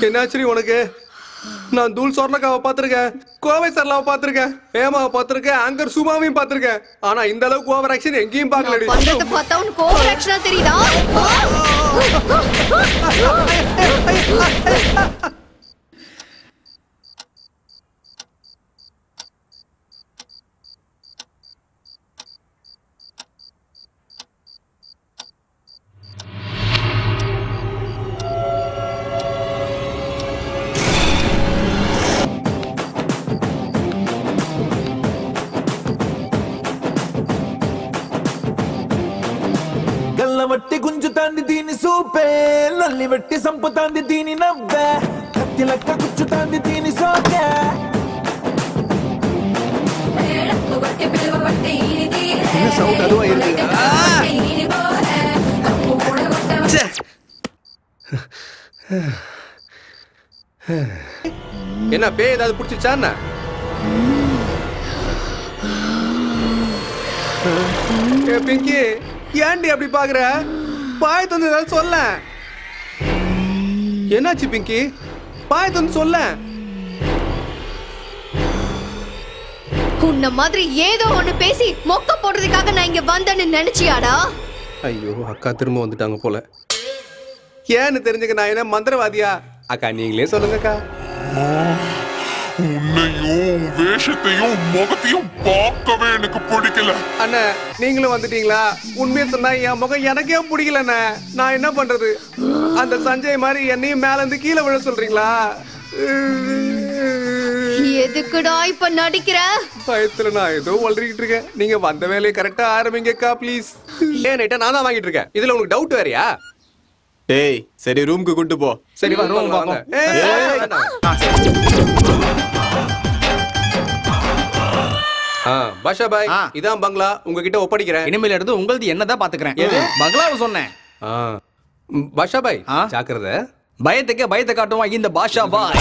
என்னாச்சு உனக்கு? நான் தூள் சொர்ணக்காவை பாத்திருக்கேன், கோவை சரளாவை பாத்திருக்கேன், ஏமாவை பாத்திருக்கேன், ஆங்கர் சுமாவையும் பாத்திருக்கேன். ஆனா இந்த அளவுக்கு ஓவர் ஆக்ஷன் எங்கேயும் பாக்கலடி. பண்றத பார்த்தா உனக்கு ஓவர் ஆக்ஷனா தெரியுதா? వట్టి గుంజుతాంది దీని సూపే, లల్లి వట్టి సంపుతాంది దీని నవ్వే, కత్తి లెక్క గుచ్చుతాంది దీని సోకే. என்ன பேய் ஏதாவது பிடிச்சிச்சா? பிங்கி ஏன்டி அப்படி பாக்குற? பாய் தந்து சொல்ல. என்னாச்சு பிங்கி? பாய் தந்து சொல்ல. உன்ன மாதிரி ஏதோ ஒண்ணு பேசி மொக்க போடுறதுக்காக நான் இங்க வந்தேன்னு நினைச்சியாடா? ஐயோ அக்கா திரும்ப வந்துட்டாங்க போல. ஏன்னு தெரிஞ்சுக்க நான் என்ன மந்திரவாதியா? அக்கா நீங்களே சொல்லுங்கக்கா. உன்னையும் வேஷத்தையும் முகத்தையும் பார்க்கவே எனக்கு பிடிக்கல. அண்ணா நீங்களும் வந்துட்டீங்களா? உண்மையை சொன்னா என் முகம் எனக்கே பிடிக்கலண்ணே. நான் என்ன பண்றது? அந்த சஞ்சய் மாதிரி என்னையும் மேல இருந்து கீழே விழ சொல்றீங்களா? எதுக்குடா இப்ப நடிக்கிற? பயத்துல நான் ஏதோ வளரிக்கிட்டு இருக்கேன். நீங்க வந்த வேலையை கரெக்டா ஆரம்பிங்கக்கா ப்ளீஸ். ஏன் நைட்டா நான் தான் வாங்கிட்டு இருக்கேன். இதுல உங்களுக்கு டவுட் வேறயா? டேய் சரி ரூமுக்கு கூட்டு போ. சரி வா ரூம் வாங்க. பாஷா பாய் இதான் பங்களா உங்ககிட்ட ஒப்படைக்கிறேன். இனிமேல இருந்து உங்களது என்னதான் பாத்துக்கிறேன். பங்களாவை சொன்னேன். பாஷா பாய் ஜாக்கிரதை. பயத்துக்கு பயத்தை காட்டுவான் இந்த பாஷா பாய்.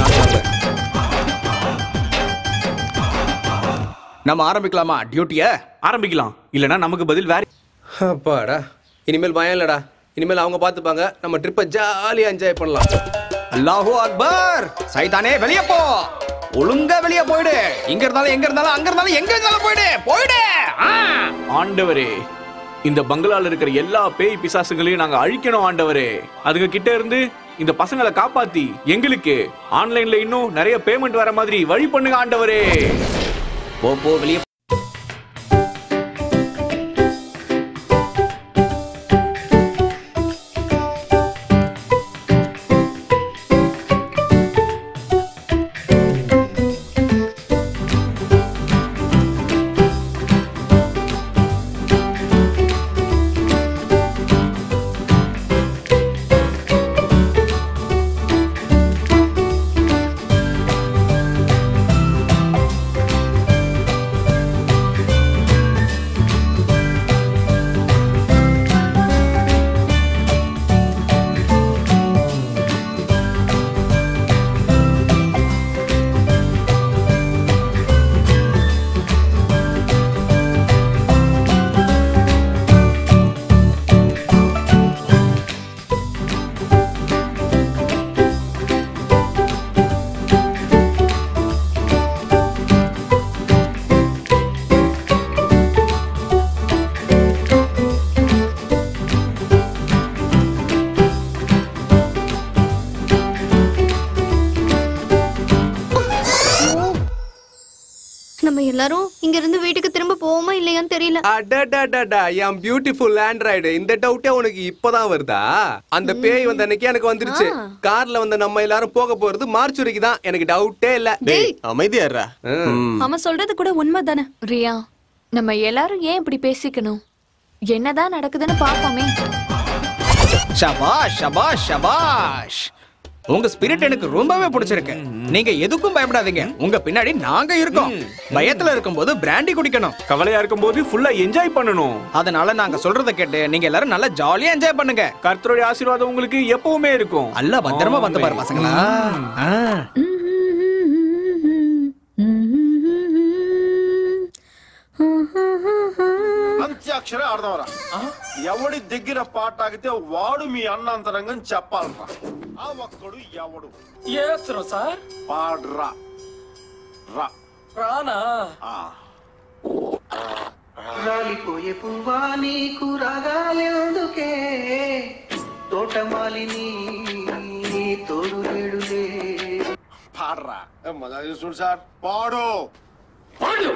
நம்ம ஆரம்பிக்கலாமா டியூட்டிய? ஆரம்பிக்கலாம். இல்லனா நமக்கு பதில் வேற. அப்பாடா இனிமேல் பயம் இல்லடா. இனிமேல் அவங்க பாத்துப்பாங்க. நம்ம ட்ரிப்பை ஜாலியா என்ஜாய் பண்ணலாம். அல்லாஹு அக்பர். சைதானே வெளியே போ. ஒழுங்கா வெளியே போயிடு. இங்க இருந்தாலும் எங்க இருந்தாலும் அங்க இருந்தாலும் எங்க இருந்தாலும் போயிடு போயிடு. ஆண்டவரே இந்த பங்களால இருக்கிற எல்லா பேய் பிசாசுகளையும் நாங்க அழிக்கணும் ஆண்டவரே. அதுங்க கிட்ட இருந்து இந்த பசங்களை காப்பாத்தி எங்களுக்கு ஆன்லைன்ல இன்னும் நிறைய பேமெண்ட் வர மாதிரி வழி பண்ணுங்க ஆண்டவரே. போ போ வெளியே. எல்லாரும் இங்க இருந்து வீட்டுக்கு திரும்ப போவோமா இல்லையான்னு தெரியல. அடடடடா என் பியூட்டிஃபுல் ஆண்ட்ராய்டு. இந்த டவுட்டே உனக்கு இப்பதான் வருதா? அந்த பேய் வந்த அன்னைக்கு எனக்கு வந்துருச்சு. கார்ல வந்த நம்ம எல்லாரும் போக போறது மார்ச் வரைக்கும் தான். எனக்கு டவுட்டே இல்ல. டேய் அமைதியாரா. அவன் சொல்றது கூட உண்மைதானே. ரியா நம்ம எல்லாரும் ஏன் இப்படி பேசிக்கணும்? என்னதான் நடக்குதுன்னு பாப்போமே. ஷபாஷ் ஷபாஷ் ஷபாஷ். உங்க ஸ்பிரிட் எனக்கு ரொம்பவே பிடிச்சிருக்கு. நீங்க எதுக்கும் பயப்படாதீங்க. உங்க பின்னாடி நாங்க இருக்கோம். பயத்துல இருக்கும்போது பிராண்டி குடிக்கணும். கவலையா இருக்கும்போது ஃபுல்லா என்ஜாய் பண்ணணும். அதனால நாங்க சொல்றத கேட்டு நீங்க எல்லாரும் நல்லா ஜாலியா என்ஜாய் பண்ணுங்க. கர்த்தருடைய ஆசீர்வாதம் உங்களுக்கு எப்பவுமே இருக்கும். அல்ல பத்திரமா பார்த்து பாரு பசங்களா. అంత్యాక్షరే ఆడదావరా ఎవడి దగ్గర పాట ఆగితే వాడు మీ అన్నంతరంగం చెప్పాలరా. ఆ ఒక్కడు ఎవడు ఏస్తున్నా సార్? పాడ్రా రా రానా? రాలిపోయే పువ్వా నీకు రాగాలెందుకే, తోటమాలిని తోడు వేడులే. పాడ్రా మజా చూడు సార్. పాడు పాడు.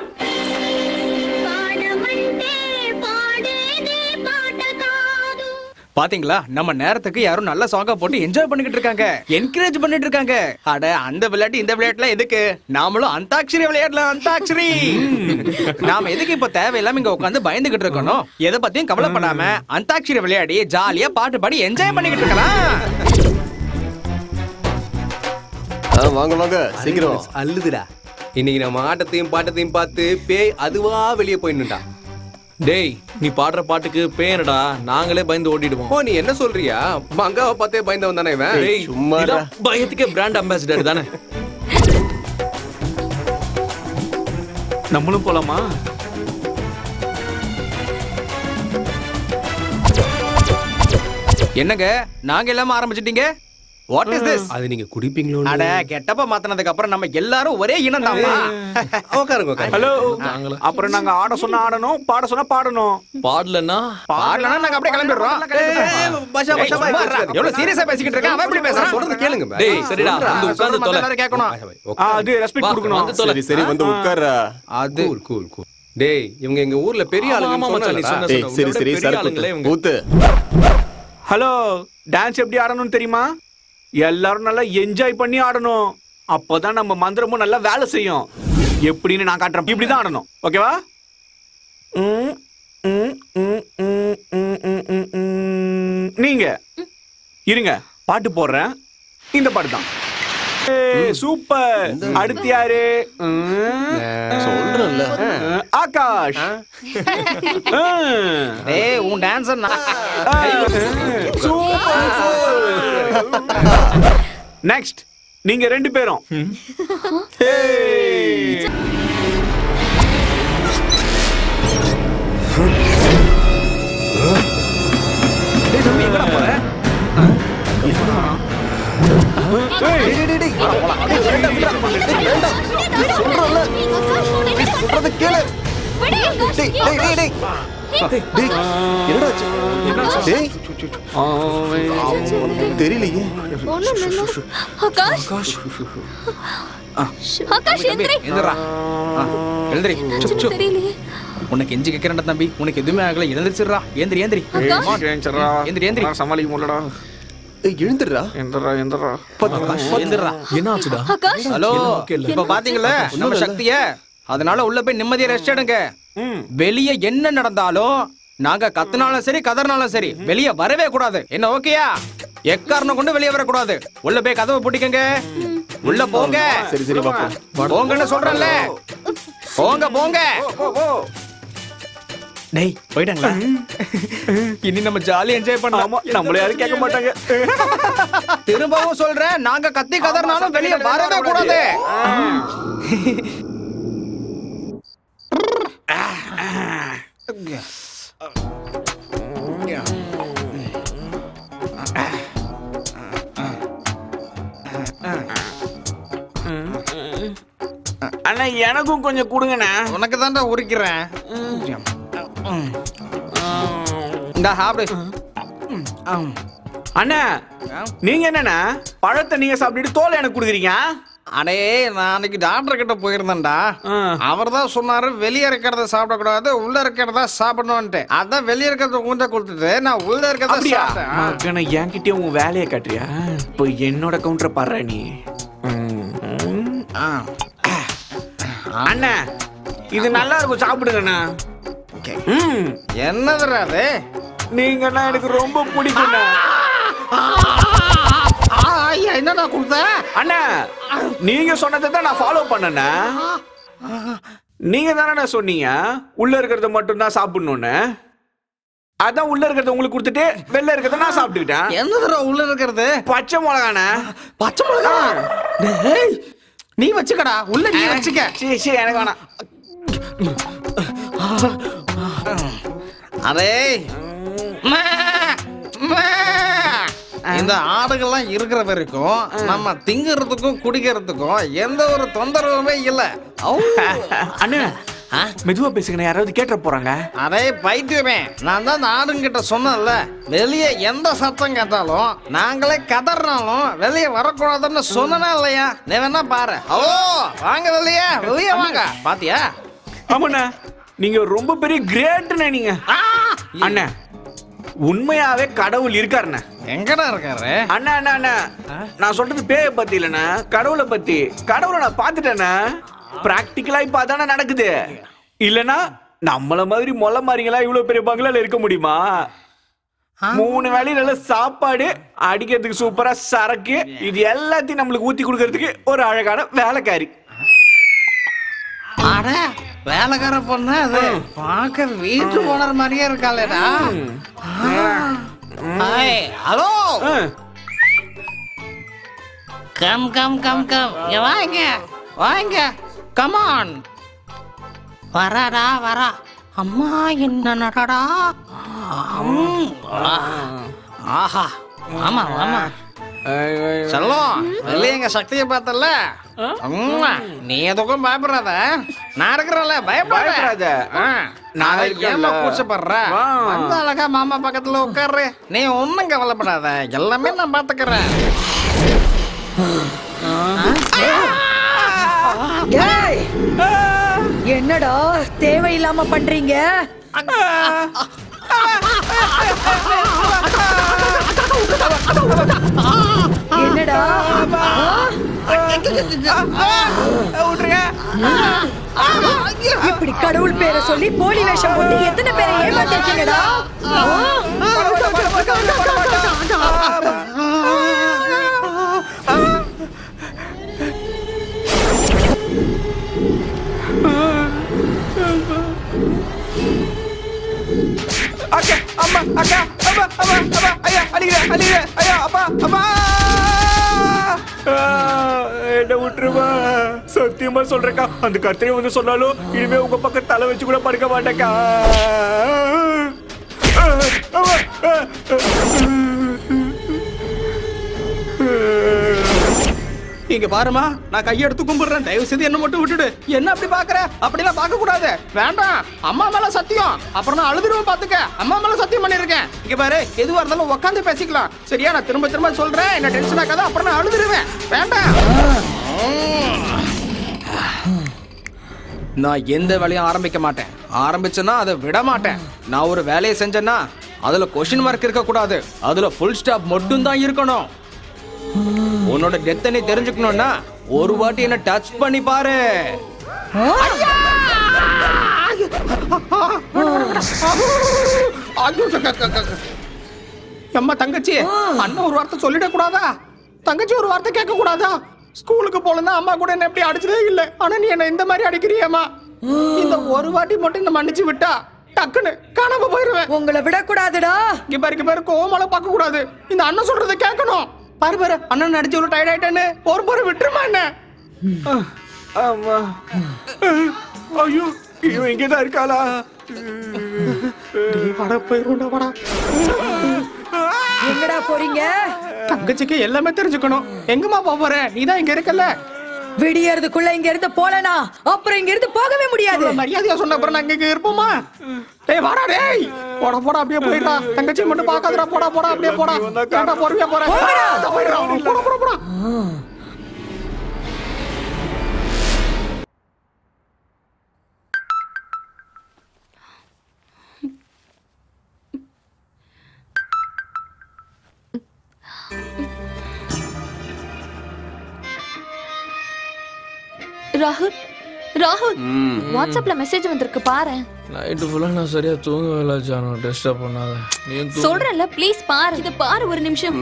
பாத்தீங்களா நம்ம நேரத்துக்கு யாரும் நல்ல சாங்கா போட்டு என்ஜாய் பண்ணிக்கிட்டு இருக்காங்க, என்கரேஜ் பண்ணிட்டு இருக்காங்க. அட அந்த விளையாட்டு இந்த விளையாட்டுல எதுக்கு? நாமளும் அந்தாக்ஷரி விளையாடலாம். அந்தாக்ஷரி நாம எதுக்கு இப்ப தேவையில்லாம இங்க உட்காந்து பயந்துகிட்டு இருக்கணும்? எதை பத்தியும் கவலைப்படாம அந்தாக்ஷரி விளையாடி ஜாலியா பாட்டு பாடி என்ஜாய் பண்ணிக்கிட்டு இருக்கலாம். வாங்க வாங்க சீக்கிரம். அல்லுதுடா. இன்னைக்கு நம்ம ஆட்டத்தையும் பாட்டத்தையும் பார்த்து பேய் அதுவா வெளியே போயிடுண்டா. டேய் நீ பாடுற பாட்டுக்கு பேனடா நாங்களே பயந்து ஓடிடுவோம். ஓ நீ என்ன சொல்றியா? மங்காவை பார்த்தே பயந்தவன் தானே இவன். டேய் சும்மா பயத்துக்கே பிராண்ட் அம்பாசிடர் தானே. நம்மளும் போலாமா? என்னங்க நாங்க எல்லாம ஆரம்பிச்சிட்டீங்க? What is this? அது நீங்க குடிப்பீங்களோ? அட கெட்டப்ப மாத்தினதுக்கு அப்புறம் நம்ம எல்லாரும் ஒரே இனம் தான்ப்பா. உட்காருங்க. ஹலோ. அப்புறம் நாங்க ஆட சொன்னா ஆடணும், பாட சொன்னா பாடணும். பாடலன்னா நாங்க அப்படியே கிளம்பிடுறோம். எவ்வளவு சீரியஸா பேசிக்கிட்டு இருக்க? அவன் எப்படி பேசுறான்? சொல்றது கேளுங்க. டேய் சரிடா, வந்து உட்கார்ந்து தொலை. எல்லாரும் கேட்கணும். அது ரெஸ்பெக்ட் கொடுக்கணும். சரி சரி வந்து உட்கார்றா. அது கூல். டேய் இவங்க எங்க ஊர்ல பெரிய ஆளுங்க சொன்னாங்க. டேய் சரி சரி சரக்கு ஊத்து. ஹலோ, டான்ஸ் எப்படி ஆடணும்னு தெரியுமா? எல்லாரும் நல்லா என்ஜாய் பண்ணி ஆடணும். அப்போதான் நம்ம மந்திரமும் நல்லா வேலை செய்யும். எப்படின்னு நான் காட்டுறேன். இப்படிதான் ஆடணும். ஓகேவா? நீங்க இருங்க, பாட்டு போடுறேன். இந்த பாட்டு தான். சூப்பர். அடுத்து யாரு? சொல்றேன்ல ஆகாஷ். ஏய் உன் டான்சர் நெக்ஸ்ட் நீங்க 2 பேரும். எங்கடா போற? சொல்றத கேளு. தெரியலையே. உனக்கு எஞ்சி கேட்கிறேன்டா தம்பி. உனக்கு எதுவுமே ஆகல. எழுந்திருச்சுடா. ஏந்திரி சமாளிக்க முடியலடா. எழுந்துடுறா. என்னாச்சுடா? ஹலோ, இப்ப பாத்தீங்களா நம்ம சக்திய? அதனால உள்ள போய் நிம்மதியா ரெஸ்ட் எடுங்க. வெளியே என்ன நடந்தாலும் நாங்க கத்துனாலும் சரி கதறினாலும் சரி வெளியே வரவே கூடாது. என்ன ஓகேயா? எக்காரணம் கொண்டு வெளியே வரக்கூடாது. உள்ள போய் கதவை பூட்டிக்கங்க. உள்ள போங்க. சரி சரி பாப்போம். போங்கன்னு சொல்றேன்ல. போங்க. டேய் போயிட்டாங்களா? இனி நம்ம ஜாலியா என்ஜாய் பண்ணலாம். நம்மள யாரும் கேட்க மாட்டாங்க. திரும்பவும் சொல்றேன், நாங்க கத்தி கதறினாலும் வெளியே வரவே கூடாது. அண்ணா எனக்கும் கொஞ்சம் கொடுங்கண்ணா. உனக்கு தான்டா உரிக்கிறேன். இந்த ஹாப்டு. அண்ணா நீங்க என்னண்ணா பழத்தை நீங்க சாப்பிட்டுட்டு தோலை எனக்கு கொடுக்குறீங்க? அடே நான் அன்னைக்கு டாக்டர் கிட்ட போயிருந்தேன்டா. அவர் தான் சொன்னாரு வெளியே இருக்கிறத சாப்பிடக்கூடாது, உள்ள இருக்கிறதா சாப்பிடணும்ட்டு. அதான் வெளியே இருக்கிறத உங்கள்கிட்ட கொடுத்துட்டு நான் உள்ள இருக்கிறத சாப்பிட்டேன். என்கிட்டயும் உன் வேலையை காட்டுறியா? இப்போ என்னோட கவுண்டரை பாடுற நீ. அண்ணா இது நல்லா இருக்கும், சாப்பிடுங்கண்ணா. என்னதுடா அது? நீங்கன்னா எனக்கு ரொம்ப பிடிக்கும். என்னடா கொடுத்த? அண்ணா நீங்க சொன்னதை தான் நான் ஃபாலோ பண்ணேண்ணா. நீங்க தானே சொன்னீங்க உள்ள இருக்கிறத மட்டும் தான் சாப்பிடணும்னு. அதான் உள்ள இருக்கிறத உங்களுக்கு கொடுத்துட்டு வெளில இருக்கிறத நான் சாப்பிட்டுக்கிட்டேன். என்னதுடா உள்ள இருக்கிறது? பச்சை மிளகாண்ணா. பச்சை மிளகா? நீ வச்சுக்கடா, உள்ள நீ வச்சுக்க. சரி எனக்கு வேணாம். அதே இந்த ஆடுகள்லாம் இருக்கிற வரைக்கும் நம்ம திங்கிறதுக்கும் குடிக்கிறதுக்கும் எந்த ஒரு தொந்தரவுமே இல்ல. அண்ணா மெதுவா பேசுங்க, யாராவது கேட்ட போறாங்க. அதே பைத்தியமே, நான் தான் ஆடுங்கிட்ட சொன்னேன்ல, வெளியே எந்த சத்தம் கேட்டாலும் நாங்களே கதறினாலும் வெளியே வரக்கூடாதுன்னு சொன்னா இல்லையா? நீ வேணா பாரு. ஹலோ வாங்க, வெளியே வாங்க. பாத்தியா? ஆமாண்ணா நீங்க ரொம்ப பெரிய கிரேட்ண்ணா நீங்க. அண்ணா உண்மையாவே கடவுள் இருக்காருண்ணா. எங்கடா இருக்காரு? அண்ணா அண்ணா அண்ணா நான் சொல்றது பேய பத்தி இல்லண்ணா, கடவுளை பத்தி. கடவுளை நான் பாத்துட்டேண்ணா. பிராக்டிக்கலா இப்ப அதானே நடக்குது. இல்லனா நம்மள மாதிரி மொல்ல மாதிரிங்களா இவ்வளவு பெரிய பங்களால இருக்க முடியுமா? 3 வேளையும் நல்ல சாப்பாடு, அடிக்கிறதுக்கு சூப்பரா சரக்கு, இது எல்லாத்தையும் நம்மளுக்கு ஊத்தி கொடுக்கறதுக்கு ஒரு அழகான வேலைக்காரி. அட வேலைக்கார பொண்ணு அது. பார்க்க வீட்டு ஓனர் மாதிரியே இருக்காளேடா. Hello come come come come வாங்க வாங்க, கமான். வராடா வரா. அம்மா என்ன நடடா. ஆஹா ஆமா ஆமா. செல்லம் வெளியே எங்க சக்தியை பார்த்தல நீ எதுக்கும் பயப்படாத நான் இருக்கிறேன்ல பயப்படாத நான் ஏமா கூச்சப்படுறேன் அந்த அழகா மாமா பக்கத்துல உட்கார்ற நீ ஒன்னும் கவலைப்படாத எல்லாமே நான் பாத்துக்கிறேன் என்னடா தேவையில்லாம பண்றீங்க என்னடா இப்படி கடவுள் பேரை சொல்லி போலி வேஷம் போட்டு எத்தனை பேரை ஏமாத்திருக்கீங்கடா அக்கா அம்மா அக்கா அம்மா அம்மா அம்மா ஐயா அடிங்க ஐயா அப்பா அம்மா என்ன விட்டுருவா சத்தியமா சொல்றேக்கா அந்த கத்திரி வந்து சொன்னாலும் இனிமே உங்க பக்கம் தலை வச்சு கூட படுக்க மாட்டேக்கா இங்க பாருமா நான் கையெடுத்து கும்பிடுறேன் தயவு செய்து என்ன மட்டும் விட்டுடு என்ன அப்படி பாக்குற அப்படிலாம் பார்க்க கூடாது வேண்டாம் அம்மா மேல சத்தியம் அப்புறம் நான் அழுதுருவேன் பாத்துக்க அம்மா மேல சத்தியம் பண்ணிருக்கேன் இங்க பாரு எதுவா இருந்தாலும் உட்காந்து பேசிக்கலாம் சரியா நான் திரும்ப திரும்ப சொல்றேன் என்ன டென்ஷன் ஆகாத அப்புறம் நான் அழுதுருவேன் வேண்டாம் நான் எந்த வேலையும் ஆரம்பிக்க மாட்டேன் ஆரம்பிச்சேன்னா அதை விட மாட்டேன் நான் ஒரு வேலையை செஞ்சேன்னா அதுல கொஸ்டின் மார்க் இருக்க கூடாது அதுல ஃபுல் ஸ்டாப் மட்டும் தான் இருக்கணும் உன்னோட டெத்தை நீ தெரிஞ்சுக்கணும்னா ஒரு வாட்டி என்ன டச் பண்ணி பாரு அம்மா தங்கச்சி அண்ணன் ஒரு வார்த்தை சொல்லிட கூடாதா தங்கச்சி ஒரு வார்த்தை கேட்க கூடாதா ஸ்கூலுக்கு போலன்னா அம்மா கூட என்ன எப்படி அடிச்சதே இல்லை ஆனா நீ என்ன இந்த மாதிரி அடிக்கிறியம்மா இந்த ஒரு வாட்டி மட்டும் இந்த மன்னிச்சு விட்டா டக்குன்னு காணாம போயிருவேன் உங்களை விடக்கூடாதுடா இங்க பாரு கோமால பார்க்க கூடாது இந்த அண்ணன் சொல்றதை கேட்கணும் பாரு பாரு அண்ணன் நடிச்சு ஒரு டயர்ட் ஆயிட்டேன்னு போற விட்டுருமா என்ன ஆமா ஐயோ இவன் இங்கதான் இருக்காளா எங்கடா போறீங்க தங்கச்சிக்கு எல்லாமே தெரிஞ்சுக்கணும் எங்கம்மா போற நீதான் இங்க இருக்கல விடியறதுக்குள்ள இங்க இருந்து போலனா அப்புறம் இங்க இருந்து போகவே முடியாது மரியாதையா சொன்ன அப்புறம் நான் இங்க இருப்போமா டேய் வாடா டேய் போடா அப்படியே போயிடா தங்கச்சி மட்டும் பார்க்காதடா போடா அப்படியே போடா ஏன்டா பொறுமையா போற போடா ராகுல் ராகுல் வாட்ஸ்அப்ல மெசேஜ் வந்திருக்கு பாரு நைட்டு ஃபுல்லா நான் சரியா தூங்கவே இல்லை ஜானு டிஸ்டர்ப் பண்ணாத நீ சொல்றேன்ல ப்ளீஸ் பாரு இத பாரு ஒரு நிமிஷம்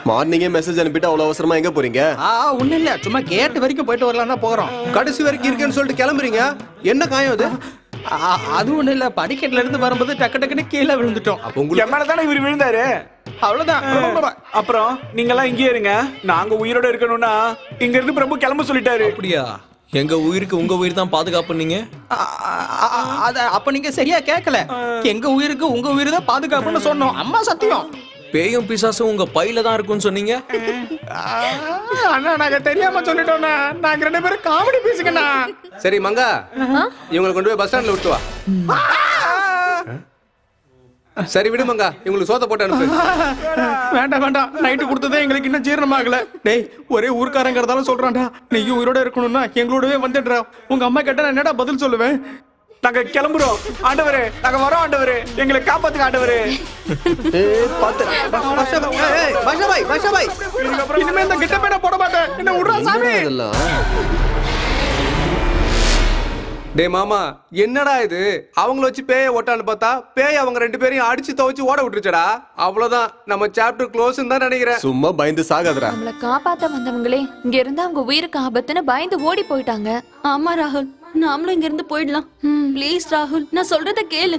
மார்னிங்கே மெசேஜ் அனுப்பிட்டு அவ்வளவு அவசரமா எங்க போறீங்க ஒண்ணு இல்ல சும்மா கேட் வரைக்கும் போயிட்டு வரலாம் தான் போறோம் கடைசி வரைக்கும் இருக்கேன்னு சொல்லிட்டு கிளம்புறீங்க என்ன காயம் அது அது ஒண்ணு இல்ல படிக்கட்டுல இருந்து வரும்போது டக்குன்னு கீழே விழுந்துட்டோம் அப்ப உங்களுக்கு மேல தானே இவர் விழுந்தாரு அவ்வளவுதான் அப்புறம் நீங்க எல்லாம் இங்கே இருங்க நாங்க உயிரோட இருக்கணும்னா இங்க இருந்து பிரபு கிளம்ப சொல்லிட்டாரு அப்படியா எங்க உயிருக்கு உங்க உயிர் தான் பாதுகாப்பு நீங்க அப்ப நீங்க சரியா கேட்கல எங்க உயிருக்கு உங்க உயிர் தான் பாதுகாப்புன்னு சொன்னோம் அம்மா சத்தியம் பேயும் பிசாசும் உங்க பையில தான் இருக்கும்னு சொன்னீங்க அண்ணா நாங்க தெரியாம சொல்லிட்டோம்னா நாங்க ரெண்டு பேரும் காமெடி பேசுங்கண்ணா சரி மங்கா இவங்களை கொண்டு போய் பஸ் ஸ்டாண்ட்ல விட்டு வா சரி விடு மங்கா இவங்களுக்கு சோத்த போட்டு அனுப்பு வேண்டாம் நைட்டு கொடுத்ததே எங்களுக்கு இன்னும் ஜீரணமாகல டேய் ஒரே ஊர்க்காரங்கிறதால சொல்றான்டா நீயும் உயிரோட இருக்கணும்னா எங்களோடவே வந்துடுறா உங்க அம்மா கேட்டா நான் என்னடா பதில் சொல்லுவேன் நாங்க கிளம்புறோம் ஆண்டவரே நாங்க வரோம் ஆண்டவரே எங்களை காப்பாத்துங்க ஆண்டவரே இனிமே இந்த கிட்ட பேட போட மாட்டேன் என்ன விடுறா சாமி டே மாமா என்னடா இது அவங்கள வச்சு பேய ஓட்டான்னு பார்த்தா பேய் அவங்க ரெண்டு பேரையும் அடிச்சு துவச்சு ஓட விட்டுருச்சடா அவ்வளவுதான் நம்ம சாப்டர் க்ளோஸ் தான் நினைக்கிறேன் சும்மா பயந்து சாகாதடா நம்மள காப்பாத்த வந்தவங்களே இங்க இருந்து அவங்க உயிருக்கு ஆபத்துன்னு பயந்து ஓடி போயிட்டாங்க ஆமா ராகுல் நாமளும் இங்க இருந்து போயிடலாம் ப்ளீஸ் ராகுல் நான் சொல்றத கேளு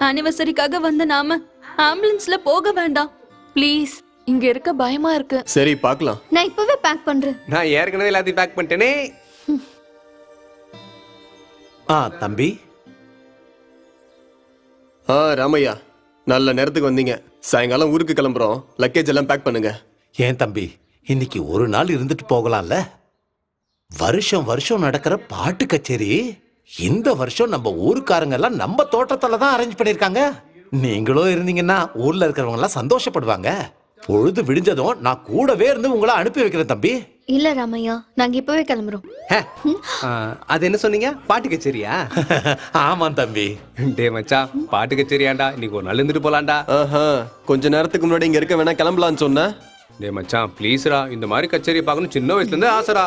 ஆனிவர்சரிக்காக வந்த நாம ஆம்புலன்ஸ்ல போக வேண்டாம் ப்ளீஸ் இங்க இருக்க பயமா இருக்கு சரி பார்க்கலாம் நான் இப்பவே பேக் பண்றேன் நான் ஏற்கனவே எல்லாத்தையும் பேக் பண்ணிட்டேனே தம்பி. ராமையா, நல்ல நேரத்துக்கு வந்தீங்க. சாயங்காலம் ஊருக்கு கிளம்புறோம். லக்கேஜ் எல்லாம் பேக் பண்ணுங்க. ஏன் தம்பி, இன்னைக்கு ஒரு நாள் இருந்துட்டு போகலாம்ல? வருஷம் வருஷம் நடக்கிற பாட்டு கச்சேரி இந்த வருஷம் நம்ம ஊருக்காரங்க எல்லாம் நம்ம தோட்டத்துல தான் அரேஞ்ச் பண்ணிருக்காங்க. நீங்களும் இருந்தீங்கன்னா ஊர்ல இருக்கிறவங்க எல்லாம் சந்தோஷப்படுவாங்க. பொழுது விடிஞ்சதும் நான் கூடவே இருந்து உங்களை அனுப்பி வைக்கிறேன் தம்பி. இல்ல ராமையா, நாங்க இப்பவே கிளம்புறோம். அது என்ன சொன்னீங்க? பாட்டு கச்சேரியா? ஆமா தம்பி. டே மச்சான், பாட்டு கச்சேரியாண்டா? இன்னைக்கு ஒரு நாள் இருந்துட்டு போலாம்டா. கொஞ்ச நேரத்துக்கு முன்னாடி இங்க இருக்க வேணா கிளம்பலான்னு சொன்ன. டே மச்சான் ப்ளீஸ்ரா, இந்த மாதிரி கச்சேரியை பார்க்கணும் சின்ன வயசுல இருந்து ஆசைடா.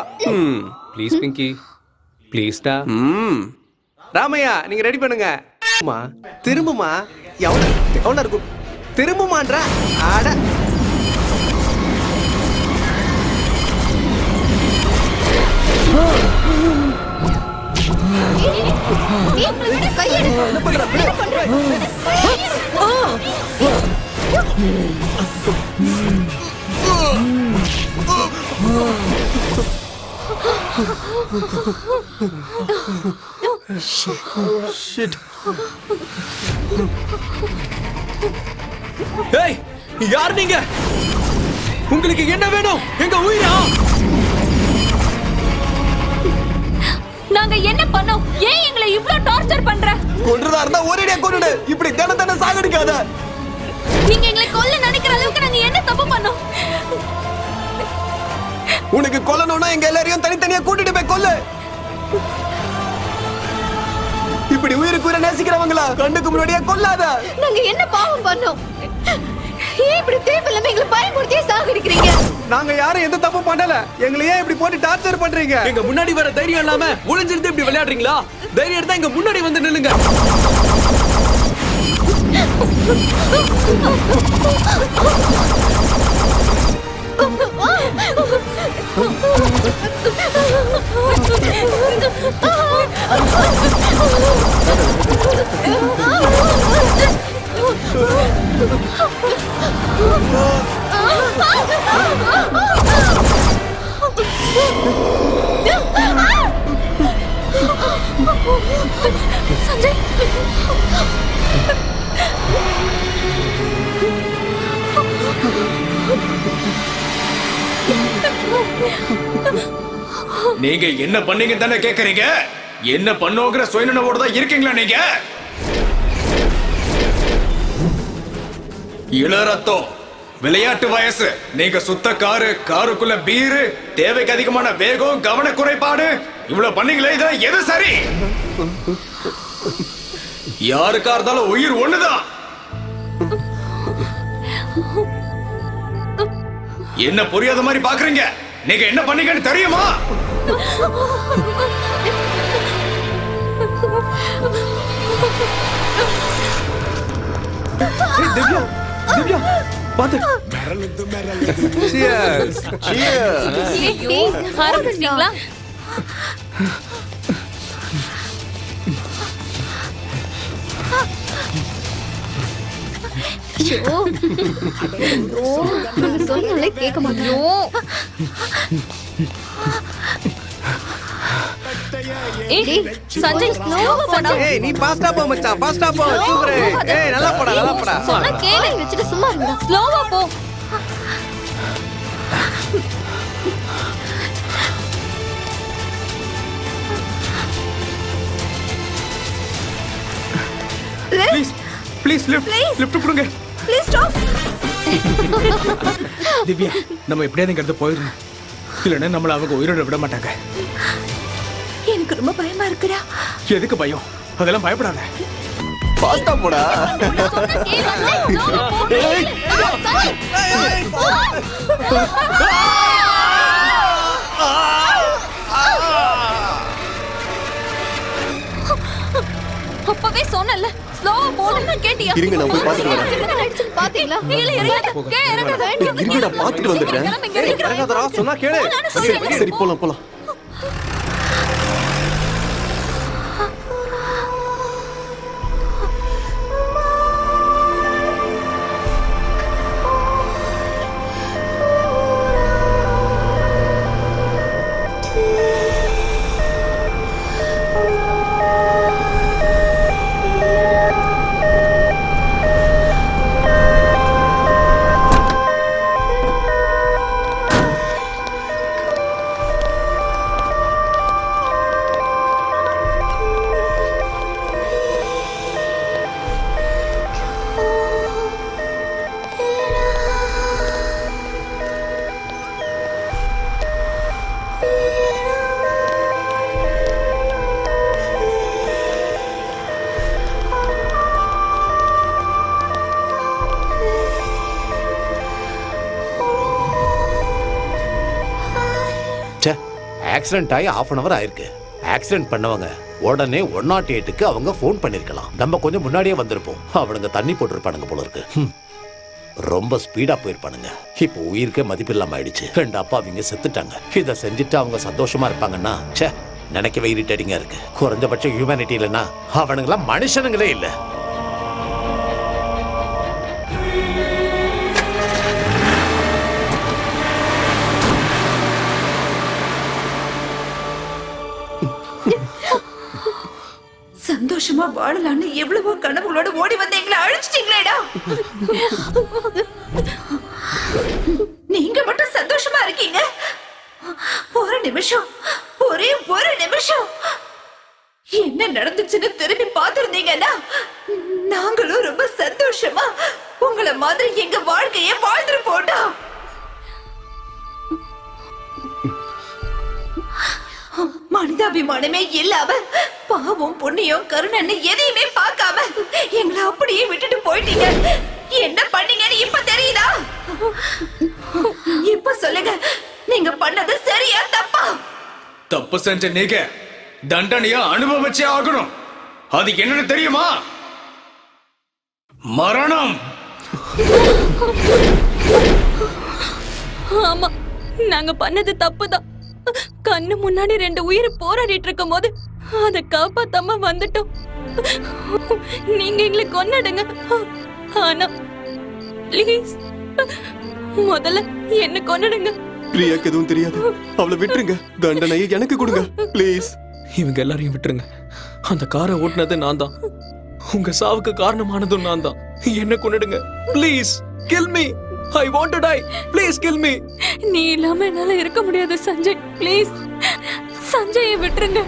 ப்ளீஸ் பிங்கி, ப்ளீஸ்டா. ராமையா, நீங்க ரெடி பண்ணுங்க. திரும்புமா? எவ்வளவு இருக்கும்? திரும்புமான்றா? ஆட யார் நீங்க? உங்களுக்கு என்ன வேணும்? எங்க உயிரா? நாங்க என்ன பண்ணோம்? ஏன் எங்களை இவ்ளோ டார்ச்சர் பண்ற? கொன்றதா இருந்தா ஒரேடியா கொன்னுடு. இப்படி தின சாகடிக்காத. நீங்க எங்களை கொல்ல நினைக்கிற அளவுக்கு நாங்க என்ன தப்பு பண்ணோம்? உனக்கு கொல்லணும்னா எங்க எல்லாரையும் தனித்தனியா கூட்டிட்டு போய் கொல்லு. இப்படி உயிருக்கு உயிரை நேசிக்கிறவங்களா கண்ணுக்கு முன்னாடியே கொல்லாத. நாங்க என்ன பாவம் பண்ணோம்? ஏன் இப்படி தேவையில்லாம எங்களை பயமுறுத்தியே சாகடிக்கிறீங்க? நாங்க யாரும் எந்த தப்பு பண்ணல. எங்களை ஏன் இப்படி போட்டு டார்ச்சர் பண்றீங்க? எங்க முன்னாடி வர தைரியம் இல்லாம ஒளிஞ்சிருந்து இப்படி விளையாடுறீங்களா? தைரியம் இருந்தா எங்க முன்னாடி வந்து நில்லுங்க. சஞ்சய், நீங்க என்ன பண்ணீங்க தானே கேக்குறீங்க? என்ன பண்ணோங்கிற சுயநினைவோட தான் இருக்கீங்களா நீங்க? இளரத்தம், விளையாட்டு வயசு, நீங்க சுத்த காருக்குள்ள பீரு, தேவைக்கு அதிகமான வேகம், கவன குறைபாடு, இவ்வளவு பண்ணீங்களே, இதான் எது சரி? யாருக்கா இருந்தாலும் உயிர் ஒண்ணுதான். என்ன புரியாத மாதிரி பாக்குறீங்க? நீங்க என்ன பண்ணீங்கன்னு தெரியுமா? திவ்யா, திவ்யா பாத்து. Cheers. Cheers. ஐயோ, ஆரம்பிச்சிட்டீங்களா? சொன்னாலே கேட்க மாட்டோம். சஞ்சய், ஏய் நீ ஃபாஸ்டா போ மச்சான், ஃபாஸ்டா போ. சூப்பர். ஏய் நல்லா போடா, நல்லா போடா. சொன்னா கேளு, வச்சிட்டு சும்மா இருடா. ஸ்லோவா போ. ப்ளீஸ் லிஃப்ட் கொடுங்க. Please stop. திவ்யா, நம்ம எப்படியாவது இங்க இருந்து போயிடணும். இல்லைன்னா நம்மள அவங்க உயிரோட விட மாட்டாங்க. எனக்கு ரொம்ப பயமா இருக்குடா. எதுக்கு பயம்? அதெல்லாம் பயப்படாத. ஃபாஸ்டா போடா. அப்பவே சொன்னல, ஸ்லோவா போடுன்னு கேட்டியா? இருங்க, நான் போய் பாத்துட்டு வரேன். பாத்தீங்களா? இல்ல இறங்காத. இருங்கடா, பாத்துட்டு வந்துட்டேன். இறங்காதடா, சொன்னா கேளு. சரி போலாம் போலாம். ஆக்சிடென்ட் ஆகி 1/2 hour ஆயிருக்கு. ஆக்சிடென்ட் பண்ணவங்க உடனே 108க்கு அவங்க ஃபோன் பண்ணிருக்கலாம். நம்ம கொஞ்சம் முன்னாடியே வந்திருப்போம். அவனுங்க தண்ணி போட்டுருப்பானுங்க போல இருக்கு. ரொம்ப ஸ்பீடா போயிருப்பானுங்க. இப்போ உயிருக்கே மதிப்பில்லாம ஆயிடுச்சு. 2 அப்பாவிங்க செத்துட்டாங்க. இதை செஞ்சுட்டு அவங்க சந்தோஷமா இருப்பாங்கன்னா நினைக்கவே இரிட்டேட்டிங்கா இருக்கு. குறைஞ்சபட்சம் ஹியூமனிட்டி இல்லைன்னா அவனுங்களாம் மனுஷனுங்களே இல்லை. சந்தோஷமா வாழலான்னு எவ்வளவோ கனவுகளோட ஓடி வந்து எங்களை அழிச்சிட்டீங்களேடா. நீங்க மட்டும் சந்தோஷமா இருக்கீங்க. ஒரு நிமிஷம், ஒரே ஒரு நிமிஷம் என்ன நடந்துச்சுன்னு திரும்பி பார்த்திருந்தீங்கன்னா நாங்களும் ரொம்ப சந்தோஷமா உங்களை மாதிரி எங்க வாழ்க்கைய வாழ்ந்துட்டு போட்டோம். மனிதாபிமானமே இல்லாம பாவம் புண்ணியம் கருணன்னு எதையுமே பார்க்காம எங்களை அப்படியே விட்டுட்டு போயிட்டீங்க. என்ன பண்ணீங்கன்னு இப்ப தெரியுதா? இப்ப சொல்லுங்க, நீங்க பண்ணது சரியா தப்பா? தப்பு செஞ்ச நீங்க தண்டனையா அனுபவிச்சே ஆகணும். அது என்னன்னு தெரியுமா? மரணம். ஆமா, நாங்க பண்ணது தப்புதான். கண்ணு முன்னாடி 2 உயிர் போராடிட்டு இருக்கும் போது அதை காப்பாத்தாம வந்துட்டோம். நீங்க எங்களை கொன்னுடுங்க. ஆனா ப்ளீஸ் முதல்ல என்ன கொன்னுடுங்க. பிரியாக்கு எதுவும் தெரியாது, அவளை விட்டுருங்க. தண்டனையை எனக்கு கொடுங்க ப்ளீஸ். இவங்க எல்லாரையும் விட்டுருங்க. அந்த காரை ஓட்டுனது நான் தான். உங்க சாவுக்கு காரணமானதும் நான் தான். என்ன கொன்னுடுங்க please. Kill me. I want to die. Please kill me. நீ இல்லாம என்னால இருக்க முடியாது சஞ்சய். ப்ளீஸ் சஞ்சயை விட்டுருங்க.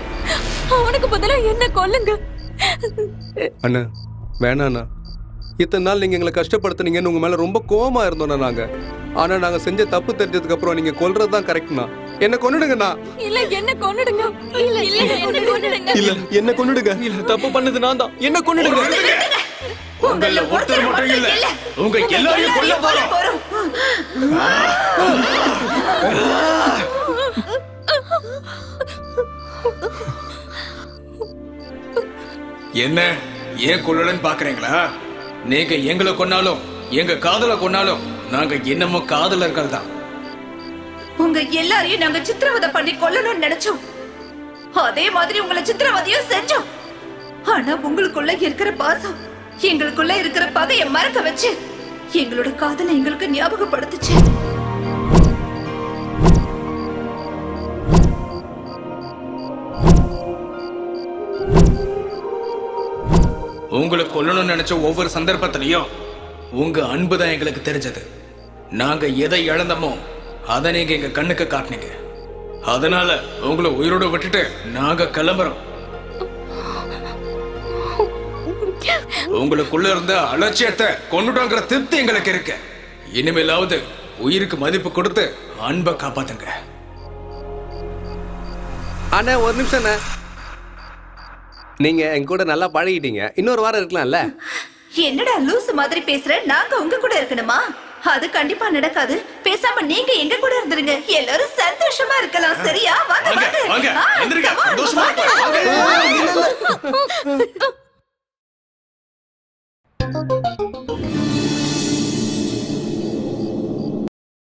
அவனுக்கு பதிலா என்ன கொல்லுங்க. அண்ணா வேணாண்ணா. இத்தனை நாள் நீங்க எங்களை கஷ்டப்படுத்துனீங்கன்னு உங்க மேல ரொம்ப கோவமா இருந்தோம்னா நாங்க. ஆனா நாங்க செஞ்ச தப்பு தெரிஞ்சதுக்கு அப்புறம் நீங்க கொல்றதுதான் கரெக்ட்னா. என்ன கொன்னுடுங்கண்ணா. இல்ல என்ன கொன்னுடுங்க. இல்ல இல்ல என்ன கொன்னுடுங்க. இல்ல என்ன கொன்னுடுங்க. இல்ல தப்பு பண்ணது நான் தான். என்ன கொன்னுடுங்க. உங்கள ஒருத்தர் மட்டும் இல்ல, உங்க எல்லாரையும் கொல்ல போறோம். என்ன ஏன் கொல்லலன்னு பாக்குறீங்களா? நீங்க எங்களை கொன்னாலும் எங்க காதல கொன்னாலும் நாங்க என்னமோ காதலர்கள் தான். உங்க எல்லாரையும் நாங்க சித்திரவதை பண்ணி கொல்லணும்னு நினைச்சோம். அதே மாதிரி உங்களை சித்திரவதையும் செஞ்சோம். ஆனா உங்களுக்குள்ள இருக்கிற பாசம் எங்களுக்குள்ள இருக்கிற பகையை மறக்க வச்சு எங்களோட காதலை எங்களுக்கு ஞாபகப்படுத்துச்சு. உங்களை கொல்லணும்னு நினைச்ச ஒவ்வொரு சந்தர்ப்பத்திலையும் உங்க அன்பு தான் எங்களுக்கு தெரிஞ்சது. நாங்க எதை இழந்தோமோ அதை நீங்க எங்க கண்ணுக்கு காட்டினீங்க. அதனால உங்களை உயிரோட விட்டுட்டு நாங்க கிளம்புறோம். உங்களுக்குள்ள இருந்த அலட்சியத்தை கொண்டுட்டோங்கிற திருப்தி எங்களுக்கு இருக்கு. இனிமேலாவது உயிருக்கு மதிப்பு கொடுத்து அன்பை காப்பாத்துங்க. அண்ணா ஒரு நிமிஷம் அண்ணா. நீங்க எங்க கூட நல்லா பழகிட்டீங்க. இன்னொரு வாரம் இருக்கலாம்ல? என்னடா லூசு மாதிரி பேசுற? நாங்க உங்க கூட இருக்கணுமா? அது கண்டிப்பா நடக்காது. பேசாம நீங்க எங்க கூட இருந்துருங்க. எல்லாரும் சந்தோஷமா இருக்கலாம். சரியா? வாங்க வாங்க. எந்திரிங்க. சந்தோஷமா வாங்க.